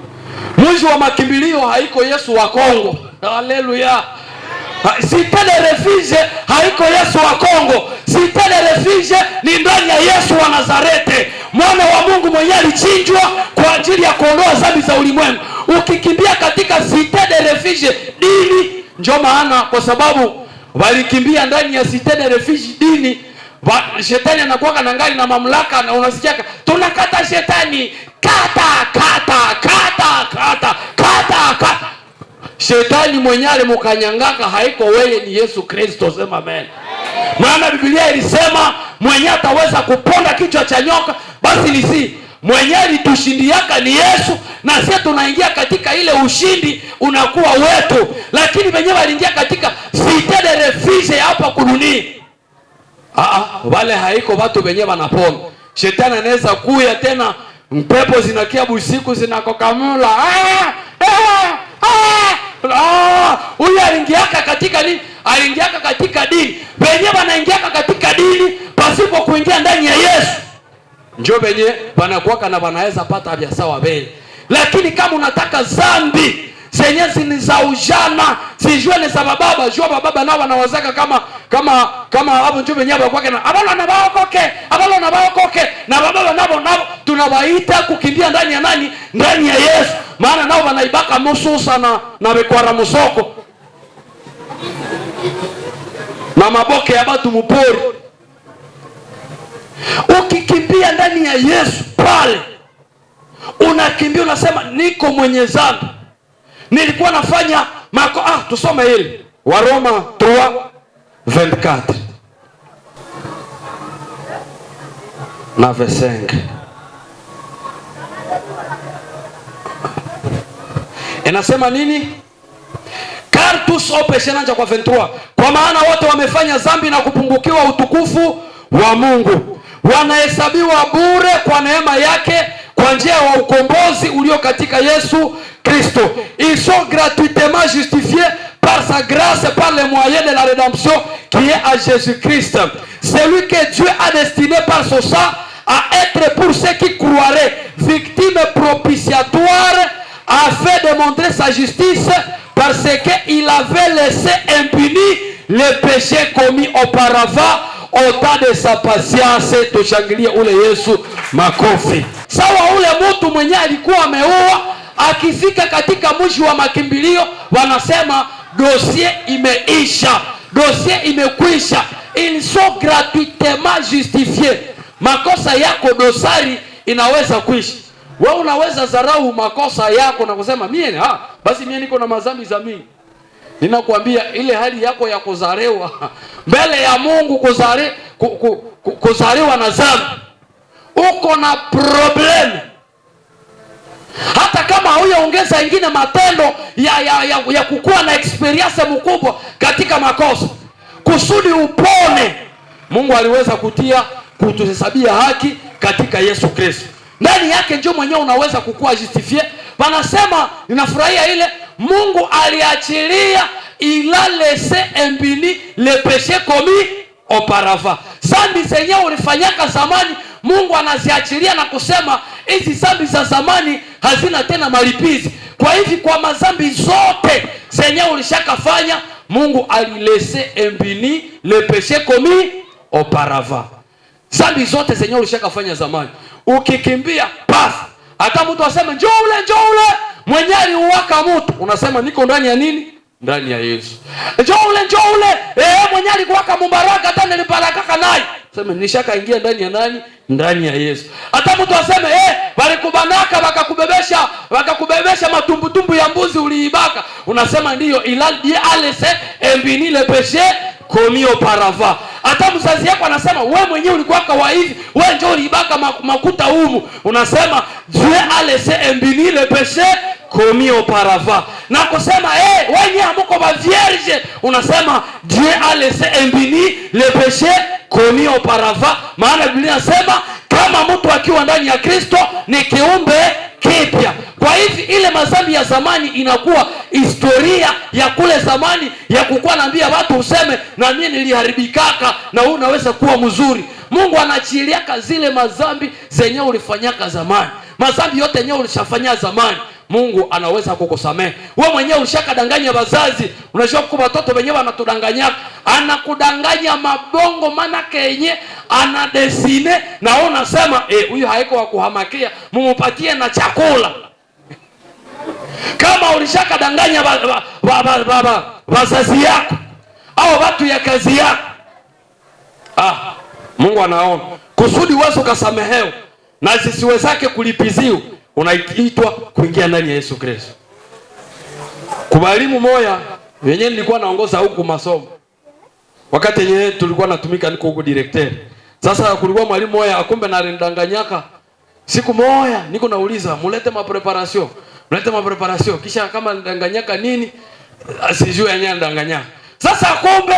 Mji wa makimbilio haiko Yesu wa Kongo. Haleluya. Cité de refuge haiko Yesu wa Kongo. Cité de refuge ni ndani ya Yesu wa Nazareti, mwana wa Mungu mwenye alichinjwa kwa ajili ya kuondoa dhambi za ulimwengu. Ukikimbia katika cité de refuge dini, ndio maana kwa sababu walikimbia ndani ya cité de refuge dini, shetani anakuwa na ngari na mamlaka, na unasikia tunakata shetani, kata. Shetani mwenyale mukanyangaka haiko wewe, ni Yesu Kristo. Sema amen. Maana Biblia ilisema mwenye ataweza kuponda kichwa cha nyoka, basi nisi mwenye alitushindiaka ni Yesu, na sisi tunaingia katika ile ushindi unakuwa wetu. Lakini wenyewe waliingia katika cité de refuge hapa kuluni. Wale haiko watu wenyewe wanapona. Shetani anaweza kuya tena, mpepo zinakia busiku zinakokamula. Huyu aliingiaka katika nini? Aliingiaka katika dini. Wenyewe wanaingiaka katika dini pasipo kuingia ndani ya Yesu. Njoo wenyewe wanakuwa na wanaweza pata vya sawa mbele. Lakini kama unataka zambi zenye ni za ujana, sijue ni za baba, jua baba nao wanawazaka kama hapo, njoo wenyewe kwa na abalo na baokoke na baba nao tunawaita kukimbia ndani ya nani? Ndani ya Yesu. Maana nao wanaibaka mususa na bekwara musoko na maboke ya batu mupori. Ukikimbia ndani ya Yesu pale, unakimbia unasema niko mwenye dhambi, nilikuwa nafanya tusome hili Waroma 3:24 na verse 5. Inasema nini? Car tous ont péché, nanja kwa 23. Kwa maana wote wamefanya dhambi na kupungukiwa utukufu wa Mungu, wanahesabiwa bure kwa neema yake kwa njia ya ukombozi ulio katika Yesu Kristo. Ils sont gratuitement justifiés par sa grâce, par le moyen de la rédemption qui est à Jésus-Christ. Celui que Dieu a destiné par son sang à être pour ceux qui croiraient victime propitiatoire afin de montrer sa justice parce qu'il avait laissé impuni les péchés commis auparavant au temps de sa patience. Tushangilie ule Yesu makofi. Sawa ule mtu mwenye alikuwa ameua, akifika katika mji wa makimbilio wanasema dossier imeisha, dossier imekwisha. Ils sont gratuitement justifiés. Makosa yako dosari inaweza kuisha. Wewe unaweza dharau makosa yako na kusema mimi basi mimi niko na madhambi za mingi. Ninakwambia ile hali yako ya kuzaliwa mbele ya Mungu, kuzaliwa na dhambi, uko na problem. Hata kama huyaongeza ingine matendo ya kukua na experience mkubwa katika makosa kusudi upone, Mungu aliweza kutuhesabia haki katika Yesu Kristo. Ndani yake ndio mwenyewe unaweza kukua justifie. Wanasema ninafurahia ile Mungu aliachilia, il a laissé impuni les péchés commis auparavant. Dhambi zenyewe ulifanyaka zamani, Mungu anaziachilia na kusema hizi dhambi za zamani hazina tena malipizi. Kwa hivi kwa madhambi zote zenyewe ulishakafanya, Mungu alilese impuni les péchés commis auparavant. Dhambi zote zenyewe ulishakafanya zamani, ukikimbia pasi, hata mtu aseme njoo ule mwenye aliuaka mtu, unasema niko ndani ya nini? Ndani ya Yesu. Njoo ule mwenye alikuwaka mbaraka, hata nilibarakaka naye, sema nishakaingia ndani ya nani? Ndani ya Yesu. Hata mtu aseme walikubanaka wakakubebesha matumbutumbu ya mbuzi uliibaka, unasema ndiyo, il a laissé impuni les péchés commis auparavant. Hata mzazi yako anasema wewe mwenyewe ulikuwa hivi, wewe njoo ulibaka makuta humu, unasema Dieu a laissé impuni les péchés commis auparavant. Na kusema wewe hamko ba vierge, unasema Dieu a laissé impuni les péchés commis auparavant. Maana Biblia inasema kama mtu akiwa ndani ya Kristo ni kiumbe kipya. Kwa hivi ile madhambi ya zamani inakuwa historia ya kule zamani ya kukuwa naambia watu useme na mimi niliharibikaka na wewe unaweza kuwa mzuri. Mungu anachiliaka zile madhambi zenyewe ulifanyaka zamani. Madhambi yote yenyewe ulishafanya zamani, Mungu anaweza kukusamehe. Wewe mwenyewe ulishakadanganya wazazi, unajua kwa watoto wenyewe wanatudanganya, anakudanganya mabongo maana kenye anadesine na wewe unasema huyu haiko wa kuhamakia, mumpatie na chakula. Kama ulishakadanganya wazazi yako au watu ya kazi yako, Mungu anaona kusudi wewe ukasamehewe na zisiwezake kulipiziwa, unaitwa kuingia ndani ya Yesu Kristo. Kubalimu moya yenyewe nilikuwa naongoza huku masomo, wakati yenyewe tulikuwa natumika niko huko directeur. Sasa kulikuwa mwalimu moya akumbe na ndanganyaka. Siku moya niko nauliza mulete ma preparation, kisha kama ndanganyaka nini asijue yenyewe ndanganyaka. Sasa akumbe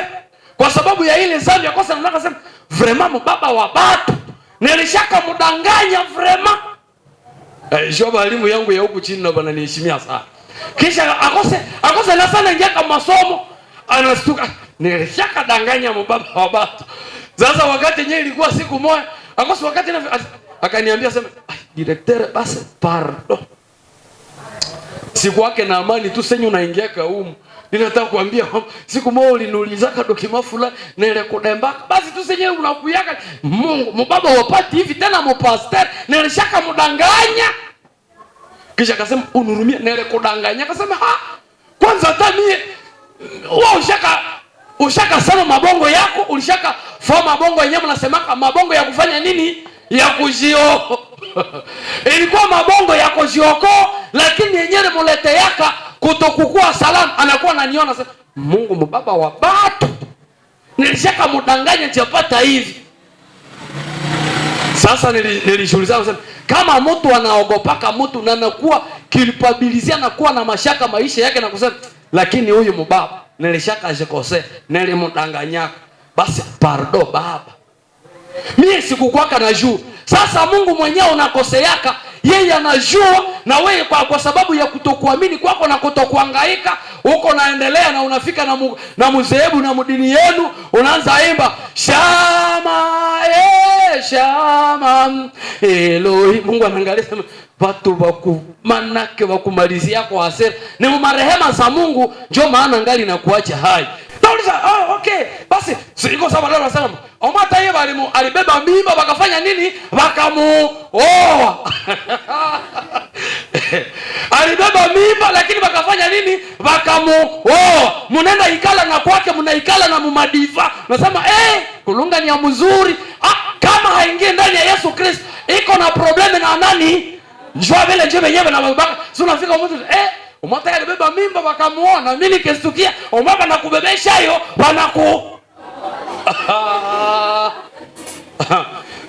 kwa sababu ya ile dhambi akosa, nataka sema vraiment baba wa watu nilishaka mdanganya vraiment. Joba alimu yangu ya huku chini na bana niheshimia sana. Kisha akose na sana ingia kama masomo, anastuka nilishaka danganya mbaba wa watu. Sasa wakati yenyewe ilikuwa siku moja, akose wakati akaniambia sema directeur basi pardon. Siku yake na amani tu senyu unaingia kaumu. Ninataka kuambia siku moja uliniulizaka dokima fulani na ile kudembaka, basi tu senyewe unakuyaka Mungu mbaba wapati hivi tena mpastor nilishaka mdanganya. Kisha akasema unurumia na ile kudanganya, akasema kwanza hata mie wewe ushaka sana mabongo yako, ulishaka foma mabongo yenyewe mnasemaka mabongo ya kufanya nini? Ya kujio. Ilikuwa mabongo ya kujioko, lakini yenyewe mulete yaka kutokukua salama, anakuwa ananiona sasa Mungu mbaba wa watu nilishaka mdanganya chapata hivi. Sasa nilishuhudia sasa kama mtu anaogopaka mtu na anakuwa kilipabilizia na kuwa na mashaka maisha yake na kusema lakini huyu mbaba nilishaka ajikose nilimdanganyaka, basi pardon baba, mimi sikukwaka na juu. Sasa Mungu mwenyewe unakoseaka, yeye anajua, na wewe kwa sababu ya kutokuamini kwako na kutokuhangaika uko naendelea na unafika na mzehebu na mdini yenu unaanza imba shama shama Elohim. Mungu anaangalia watu manake wakumalizia kwa hasira. Ni marehema za Mungu ndio maana ngali na kuacha hai. Nauliza, okay. Basi siko sawa leo nasema. Omata yeye alibeba mimba wakafanya nini? Wakamuoa. Alibeba mimba lakini wakafanya nini? Wakamuoa. Mnaenda ikala na kwake, mnaikala na mumadiva. Nasema kulunga ni ya mzuri. Kama haingie ndani ya Yesu Kristo, iko na probleme na nani? Njoo vile njoo wenyewe na babaka. Sio unafika mtu umata alibeba mimba wakamuona. Mimi nikestukia umama na kubebesha hiyo wanaku.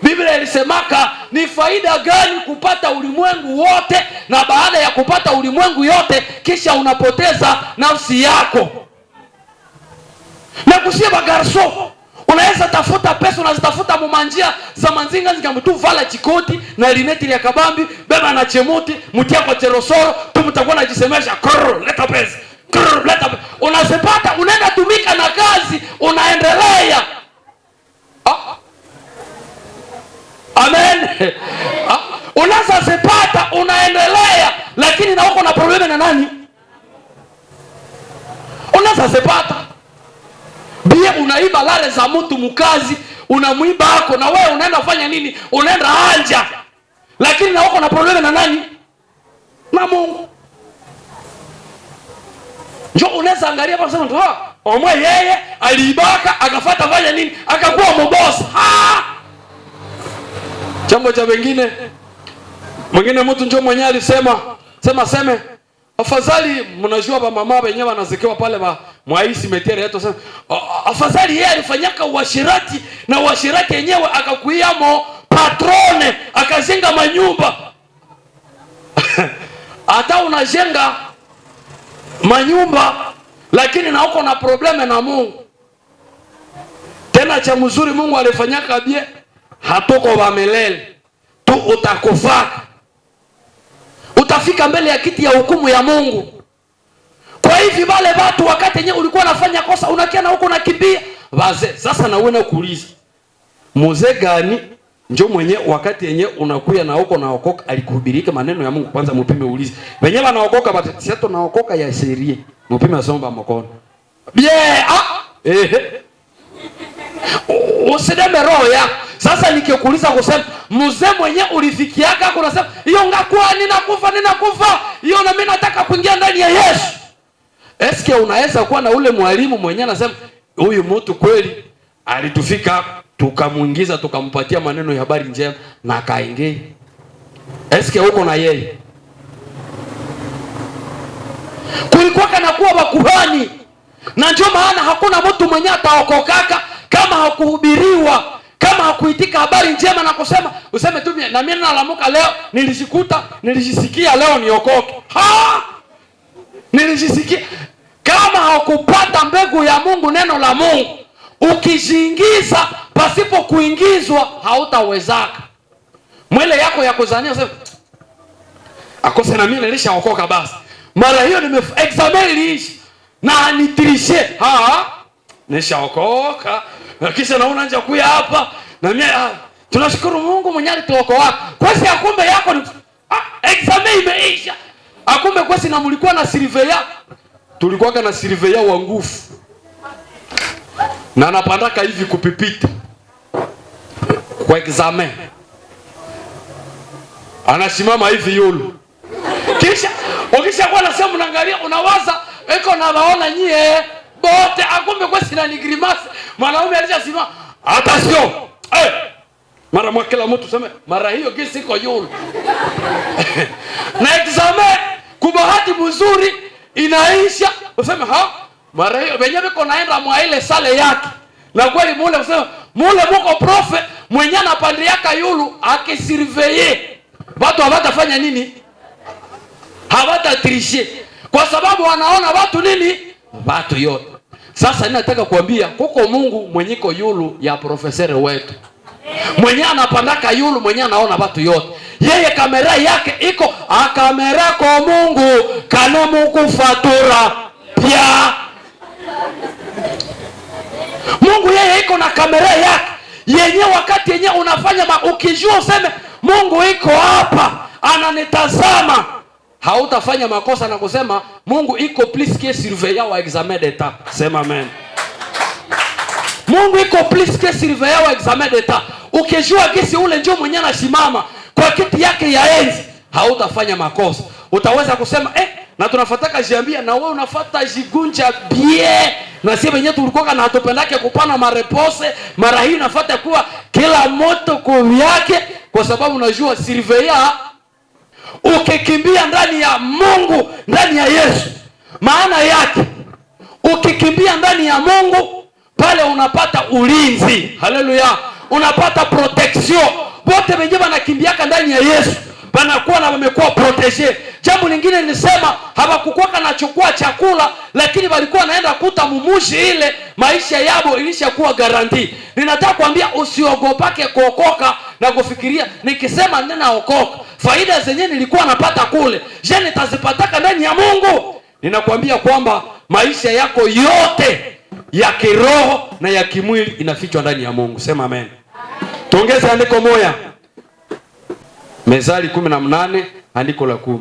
Biblia ilisemaka ni faida gani kupata ulimwengu wote na baada ya kupata ulimwengu yote kisha unapoteza nafsi yako. Na kusia bagarso unaweza tafuta pesa, unazitafuta mumanjia za manzinga zikamtu vala chikoti na lineti ya kabambi, beba na chemuti, mutia kwa cherosoro, tu mtakuwa najisemesha, leta pesa. Leta pesa. Unazipata, unaenda tumika na kazi, unaendelea. Amen. Unazipata, unaendelea, lakini na huko na probleme na nani? Unazipata. Bia unaiba lare za mtu mkazi, unamuiba hako na wewe unaenda fanya nini? Unaenda anja. Lakini na huko na probleme na nani? Na Mungu. Njoo unaweza angalia hapo sema omwe yeye aliibaka akafuata fanya nini? Akakuwa mboss. Jambo cha wengine. Mwingine mtu njoo mwenyewe alisema sema afadhali mnajua ba mama wenyewe wanazikiwa pale mwaisi metiere yetu sema afadhali yeye alifanyaka uashirati na uashirati yenyewe akakuiamo patrone akajenga manyumba. Hata unajenga manyumba lakini na uko na probleme na Mungu. Tena cha mzuri Mungu alifanyaka bie hatoko wa milele tu utakufaka. Utafika mbele ya kiti ya hukumu ya Mungu. Kwa hivi wale watu wakati yenyewe ulikuwa unafanya kosa unakia na huko unakimbia. Wazee sasa na wewe nakuuliza. Mzee gani njoo mwenyewe wakati yenyewe unakuya na huko naokoka alikuhubirika maneno ya Mungu kwanza mpime uulize. Wenyewe wanaokoka basi sio tunaokoka ya sheria. Mpime asomba mkono. Usideme roho ya. Sasa nikikuuliza kusema mzee mwenyewe ulifikiaka unasema hiyo ngakuwa ninakufa. Hiyo na mimi nataka kuingia ndani ya Yesu. Eske unaweza kuwa na ule mwalimu mwenyewe anasema huyu mtu kweli alitufika tukamuingiza tukampatia maneno ya habari njema na akaingia. Eske huko na yeye? Kulikuwa kana kuwa wakuhani. Na ndio maana hakuna mtu mwenyewe ataokokaka kama hakuhubiriwa, kama hakuitika habari njema na kusema useme tu na mimi nalamuka leo nilijisikia leo niokoke. Nilijisikia. Kama hakupata mbegu ya Mungu, neno la Mungu, ukijiingiza pasipo kuingizwa hautawezaka. Mwele yako ya kuzania useme akose na mimi nilishaokoka basi. Mara hiyo examen iliishi na nitirishe. Nishaokoka. Kisha naona nje kuya hapa na mimi tunashukuru Mungu mwenye alituokoa. Kwesi akumbe yako ni examen imeisha. Akumbe kwesi na mlikuwa na surveyor. Tulikuwa na surveyor wa nguvu. Na anapandaka hivi kupipita. Kwa examen. Anasimama hivi yulu. Kisha ukishakuwa na sehemu unaangalia unawaza eko na waona nyie bote akumbe kwesi na nigrimasi. Mwanaume alishasimama hata sio. Mara mwa kila mtu sema mara hiyo kesi iko yulu. Na examen kubahati mzuri inaisha useme mara hiyo wenyewe iko naenda mwa ile sale yake. Na kweli mule useme mule mko profe mwenye anapandiaka yulu akisurveiller. Watu hawatafanya nini? Hawatatriche. Kwa sababu wanaona watu nini? Watu yote. Sasa ninataka kuambia kuko Mungu mwenyiko yulu ya profesere wetu. Mwenye anapandaka yulu mwenye anaona watu yote. Yeye kamera yake iko kamera kwa Mungu kana Mungu fatura pia. Mungu yeye iko na kamera yake. yenye wakati yenye unafanya ukijua useme Mungu iko hapa ananitazama, hautafanya makosa na kusema Mungu iko plus que surveillant wa examen d'etat. Sema amen. Mungu iko plus que surveillant wa examen d'etat. Ukijua gisi ule ndio mwenye anasimama kwa kiti yake ya enzi, hautafanya makosa. Utaweza kusema na tunafataka jiambia na wewe unafuata jigunja bien. Na sisi wenyewe tulikuwa na hatupendake kupana marepose, mara hii unafuata kuwa kila moto kumi yake, kwa sababu unajua surveillant. Ukikimbia ndani ya Mungu, ndani ya Yesu, maana yake ukikimbia ndani ya Mungu pale unapata ulinzi. Haleluya. Unapata protection. Wote wenyewe wanakimbiaka ndani ya Yesu wanakuwa na wamekuwa protege. Jambo lingine nilisema hawakukuwa kanachukua chakula, lakini walikuwa naenda kuta mumushi ile maisha yabo ilishakuwa garanti. Ninataka kuambia usiogopake kuokoka na kufikiria nikisema nina okoka faida zenyewe nilikuwa napata kule, je nitazipataka ndani ya Mungu? Ninakwambia kwamba maisha yako yote ya kiroho na ya kimwili inafichwa ndani ya Mungu. Sema amen. Tuongeze andiko moja. Mezali 18 andiko la 10.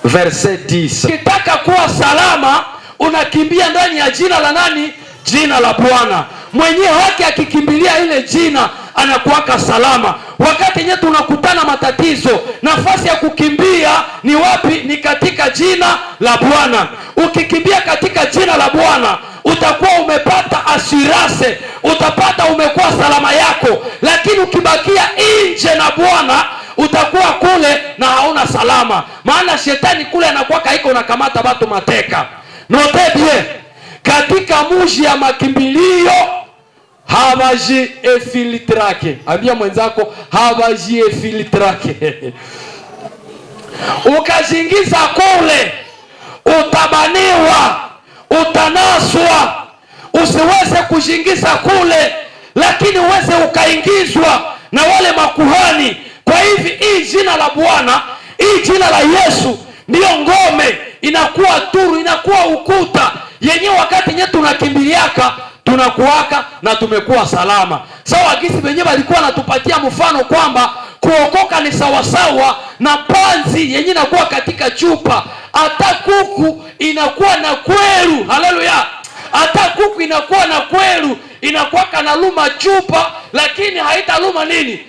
Verset 10. Ukitaka kuwa salama unakimbia ndani ya jina la nani? Jina la Bwana. Mwenye haki akikimbilia ile jina anakuwaka salama. Wakati yenyewe tunakutana matatizo, nafasi ya kukimbia ni wapi? Ni katika jina la Bwana. Ukikimbia katika jina la Bwana utakuwa umepata assurance, utapata umekuwa salama yako. Lakini ukibakia nje na Bwana utakuwa kule na hauna salama, maana shetani kule anakuwa kaiko unakamata watu mateka. Note bien, katika mji ya makimbilio hawaji efiltrake. Ambia mwenzako hawaji efiltrake. Ukazingiza kule utabaniwa, utanaswa. Usiweze kuzingiza kule, lakini uweze ukaingizwa na wale makuhani. Kwa hivi hii jina la Bwana, hii jina la Yesu ndio ngome, inakuwa turu, inakuwa ukuta yenye wakati yenye tunakimbiliaka tunakuwaka na tumekuwa salama. Sawa gisi wenyewe walikuwa natupatia mfano kwamba kuokoka ni sawasawa na panzi yenye inakuwa katika chupa. Hata kuku inakuwa na kweru. Haleluya. Hata kuku inakuwa na kweru, inakuwa kana luma chupa, lakini haitaluma nini?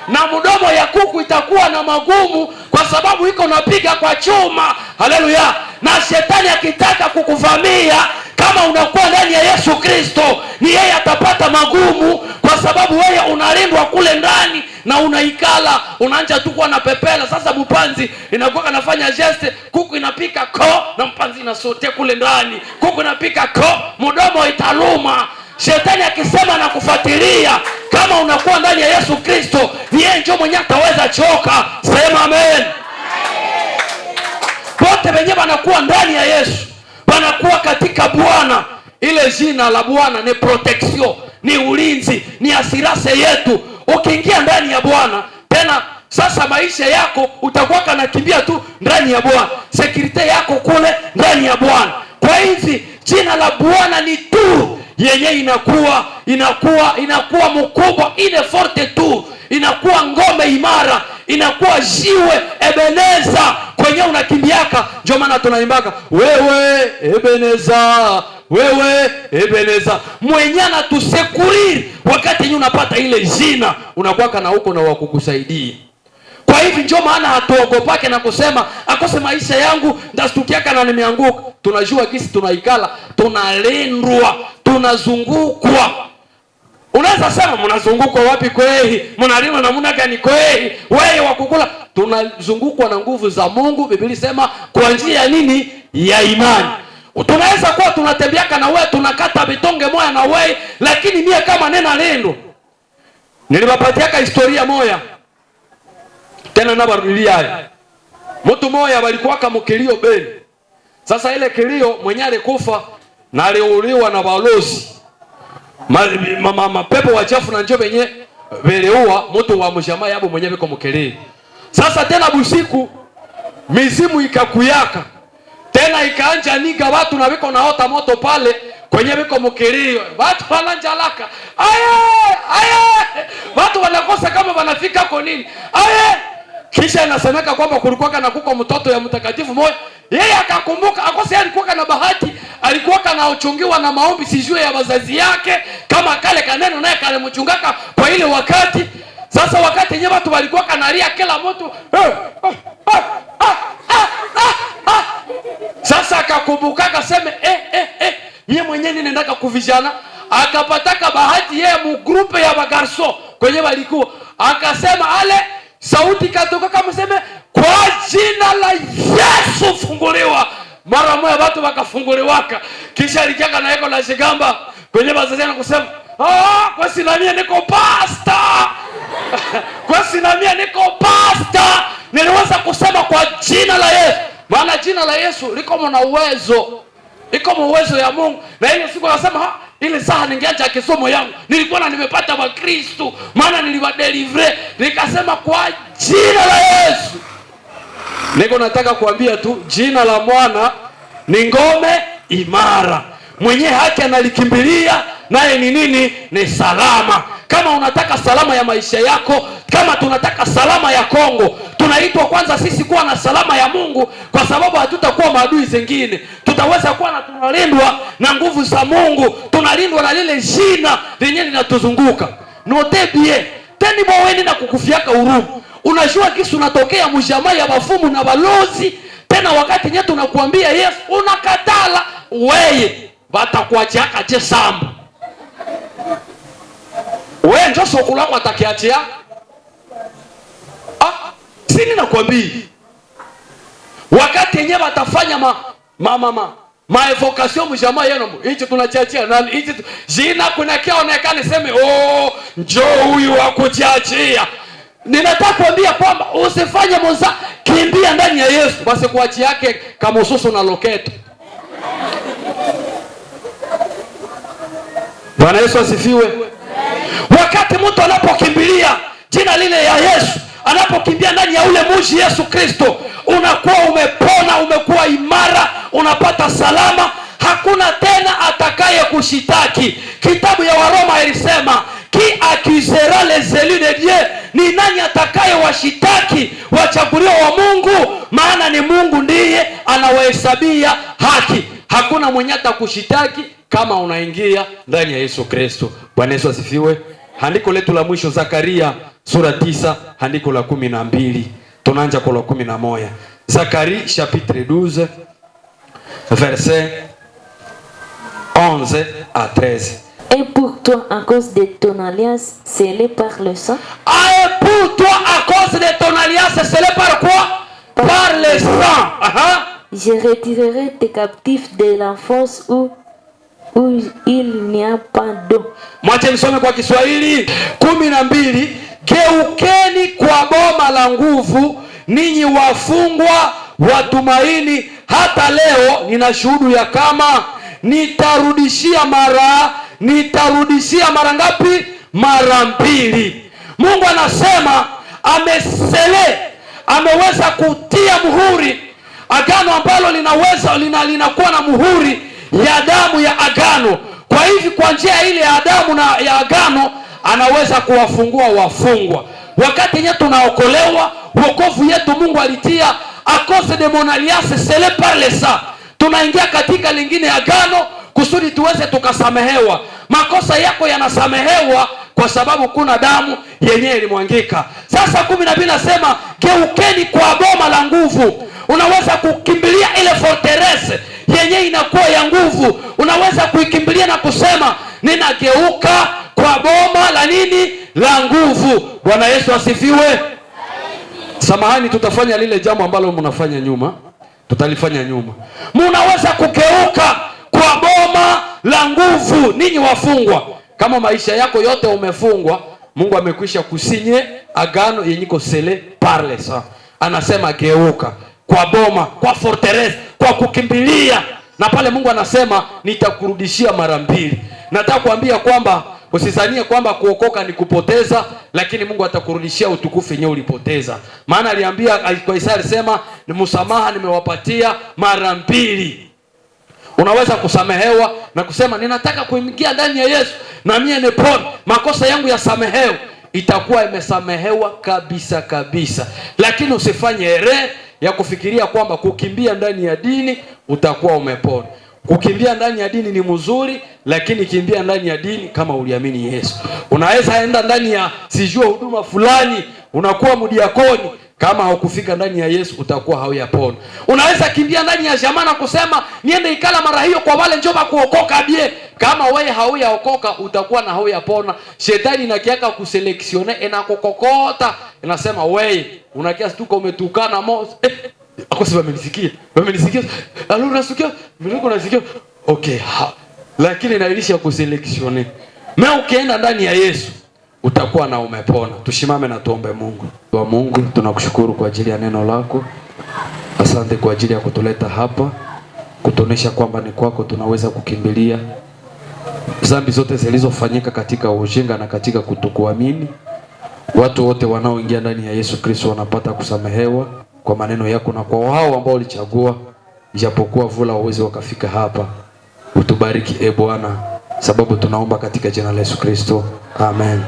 Na mdomo ya kuku itakuwa na magumu kwa sababu iko napiga kwa chuma. Haleluya. Na shetani akitaka kukuvamia kama unakuwa ndani ya Yesu Kristo, ni yeye atapata magumu, kwa sababu wewe unalindwa kule ndani na unaikala, unaanza tu kuwa na pepela. Sasa mpanzi inakuwa anafanya geste, kuku inapika ko na mpanzi inasote kule ndani, kuku inapika ko, mdomo italuma. Shetani akisema na kufuatilia, kama unakuwa ndani ya Yesu Kristo, ni yeye ndio mwenye ataweza choka. Sema amen. Wote wenyewe wanakuwa ndani ya Yesu, wanakuwa katika Bwana. Ile jina la Bwana ni protection, ni ulinzi, ni asirase yetu. Ukiingia ndani ya Bwana tena, sasa maisha yako utakuwa kanakimbia tu ndani ya Bwana, security yako kule ndani ya Bwana. Kwa hivi jina la Bwana ni tu yenye inakuwa mkubwa, ile forte tu, inakuwa ngome imara, inakuwa jiwe Ebeneza kwenye unakimbiaka. Ndio maana tunaimbaka wewe Ebeneza, wewe Ebeneza, mwenye anatusekuriri. Wakati yenyewe unapata ile jina unakuwa na huko na wakukusaidia. Kwa hivi ndio maana hatuogopake na kusema akose maisha yangu ndastukiaka na nimeanguka. Tunajua kisi tunaikala, tunalindwa, tunazungukwa. Unaweza sema mnazungukwa wapi kweli? Mnalindwa namna gani kweli? Wewe wakukula, tunazungukwa na nguvu za Mungu. Biblia sema kwa njia ya nini? Ya imani. Tunaweza kuwa tunatembeaka na wewe, tunakata vitonge moya na wewe, lakini mie kama nena lendo. Nilibapatiaka historia moya. Tena na barudia. Mtu moya walikuwa kama kilio Beni. Sasa ile kilio mwenye alikufa na aliuliwa na balozi. Mapepo wachafu na njoo wenye veleua mtu wa mjamaa yabo mwenye biko mkelele. Sasa tena busiku mizimu ikakuyaka. Tena ikaanja niga watu na biko naota moto pale kwenye biko mukilio, watu wananjalaka aye, watu wanakosa kama wanafika kwa nini aye. Kisha inasemeka kwamba kulikuwa na kuko mtoto ya mtakatifu moyo, yeye akakumbuka akose alikuwa na bahati, alikuwa na uchungiwa na maombi sijue ya wazazi yake, kama kale kaneno naye kale mchungaka kwa ile wakati. Sasa wakati yenyewe watu walikuwa kanalia kila mtu sasa akakumbuka akasema yeye mwenyewe ninaenda kuvijana, akapataka bahati yeye mu groupe ya bagarso kwenye walikuwa, akasema ale sauti katoka kama sema kwa jina la Yesu funguliwa. Mara moja watu wakafunguliwaka. Kisha alikaka na yeko la shigamba kwenye bazazi na kusema kwa sinamia niko pasta kwa sinamia niko pasta. Niliweza kusema kwa jina la Yesu, maana jina la Yesu liko na uwezo, liko uwezo ya Mungu. Na ile siku nasema ile saa ningeacha kisomo yangu, nilikuwa na nimepata wa Kristo, maana niliwadelivre, nikasema kwa jina la Yesu. Niko nataka kuambia tu jina la Bwana ni ngome imara, mwenye haki analikimbilia naye ni nini? Ni salama. Kama unataka salama ya maisha yako, kama tunataka salama ya Kongo, tunaitwa kwanza sisi kuwa na salama ya Mungu, kwa sababu hatutakuwa maadui zingine. Tutaweza kuwa na tunalindwa na nguvu za Mungu, tunalindwa na lile jina lenye linatuzunguka. Note bien, teni mwaweni na kukufiaka urumu. Unajua kisu unatokea mjamaa ya wafumu na balozi, tena wakati nyetu tunakuambia Yesu unakatala, weye batakuachiaka je samba. Wewe ndio soko lako atakiachia. Sini nakwambia wakati yenyewe watafanya ma evocation mjamaa yenu hichi tunachiachia na hichi jina kuna kionekane sema njoo huyu akuchiachia. Ninataka kuambia kwamba usifanye moza, kimbia ndani ya Yesu, basi kuachi yake kama ususu na loketo. Bwana Yesu asifiwe. Wakati mtu anapokimbilia jina lile ya Yesu, anapokimbia ndani ya ule mji Yesu Kristo, unakuwa umepona, umekuwa imara, unapata salama, hakuna tena atakaye kushitaki. Kitabu ya Waroma ilisema qui accusera les élus de Dieu, ni nani atakaye washitaki wachaguliwa wa Mungu? Maana ni Mungu ndiye anawahesabia haki. Hakuna mwenye atakushitaki kama unaingia ndani ya Yesu Kristo. Bwana Yesu asifiwe. Andiko letu la mwisho Zakaria sura 9 andiko la 12. Tunaanza kwa la 11. Zacharie chapitre 12 verset 11 à 13. Et pour toi, à cause de ton alliance scellée par le sang. Et pour toi, à cause de ton alliance scellée par quoi? Par le sang. Je retirerai tes captifs de l'enfance où il n'y a pas d'eau. Mwache nisome kwa Kiswahili. 12. Geukeni kwa boma la nguvu, ninyi wafungwa watumaini. Hata leo nina shuhudu ya kama nitarudishia mara ngapi? Mara 2. Mungu anasema ameweza kutia muhuri agano ambalo linakuwa na muhuri ya damu ya agano. Kwa hivi kwa njia ile ya damu na ya agano anaweza kuwafungua wafungwa. Wakati yenyewe tunaokolewa, wokovu yetu Mungu alitia a cause de mon alliance scellée par le sang. Tunaingia katika lingine agano kusudi tuweze tukasamehewa. Makosa yako yanasamehewa kwa sababu kuna damu yenyewe ilimwangika. Sasa 12 nasema geukeni kwa boma la nguvu. Unaweza kukimbilia ile fortress yenyewe inakuwa ya nguvu. Unaweza kuikimbilia na kusema ninageuka kwa boma la nini? La nguvu. Bwana Yesu asifiwe. Samahani, tutafanya lile jambo ambalo mnafanya nyuma. Tutalifanya nyuma. Mnaweza kugeuka kwa boma la nguvu ninyi wafungwa. Kama maisha yako yote umefungwa, Mungu amekwisha kusinye agano yenyiko sele par le sang. Anasema geuka kwa boma, kwa fortress, kwa kukimbilia. Na pale Mungu anasema nitakurudishia mara 2. Nataka kuambia kwamba usizanie kwamba kuokoka ni kupoteza, lakini Mungu atakurudishia utukufu yenyewe ulipoteza. Maana aliambia kwa Isaya alisema ni msamaha nimewapatia mara 2. Unaweza kusamehewa na kusema ninataka kuingia ndani ya Yesu na mimi nipone, makosa yangu yasamehewe. Itakuwa imesamehewa kabisa kabisa. Lakini usifanye ere ya kufikiria kwamba kukimbia ndani ya dini utakuwa umepona. Kukimbia ndani ya dini ni mzuri, lakini kimbia ndani ya dini kama uliamini Yesu. Unaweza enda ndani ya sijua huduma fulani, unakuwa mdiakoni, kama haukufika ndani ya Yesu utakuwa hauyapona. Unaweza kimbia ndani ya jamaa na kusema niende ikala mara hiyo kwa wale njoba kuokoka bie, kama wewe hauyaokoka utakuwa na hauyapona. Shetani inakiaka kuseleksione, inakukokota, inasema wewe unakiasi tuko umetukana Mose. Akosema wamenisikia. Alo unasikia? Mimi nasikia. Okay, lakini inailisha kuseleksione. Na ukienda ndani ya Yesu utakuwa na umepona. Tushimame na tuombe Mungu. Kwa Mungu tunakushukuru kwa ajili ya neno lako. Asante kwa ajili ya kutuleta hapa, kutuonesha kwamba ni kwako tunaweza kukimbilia. Dhambi zote zilizofanyika katika ujinga na katika kutokuamini, watu wote wanaoingia ndani ya Yesu Kristo wanapata kusamehewa kwa maneno yako, na kwa wao ambao walichagua ijapokuwa vula waweze wakafika hapa. Utubariki Bwana, sababu tunaomba katika jina la Yesu Kristo. Amen.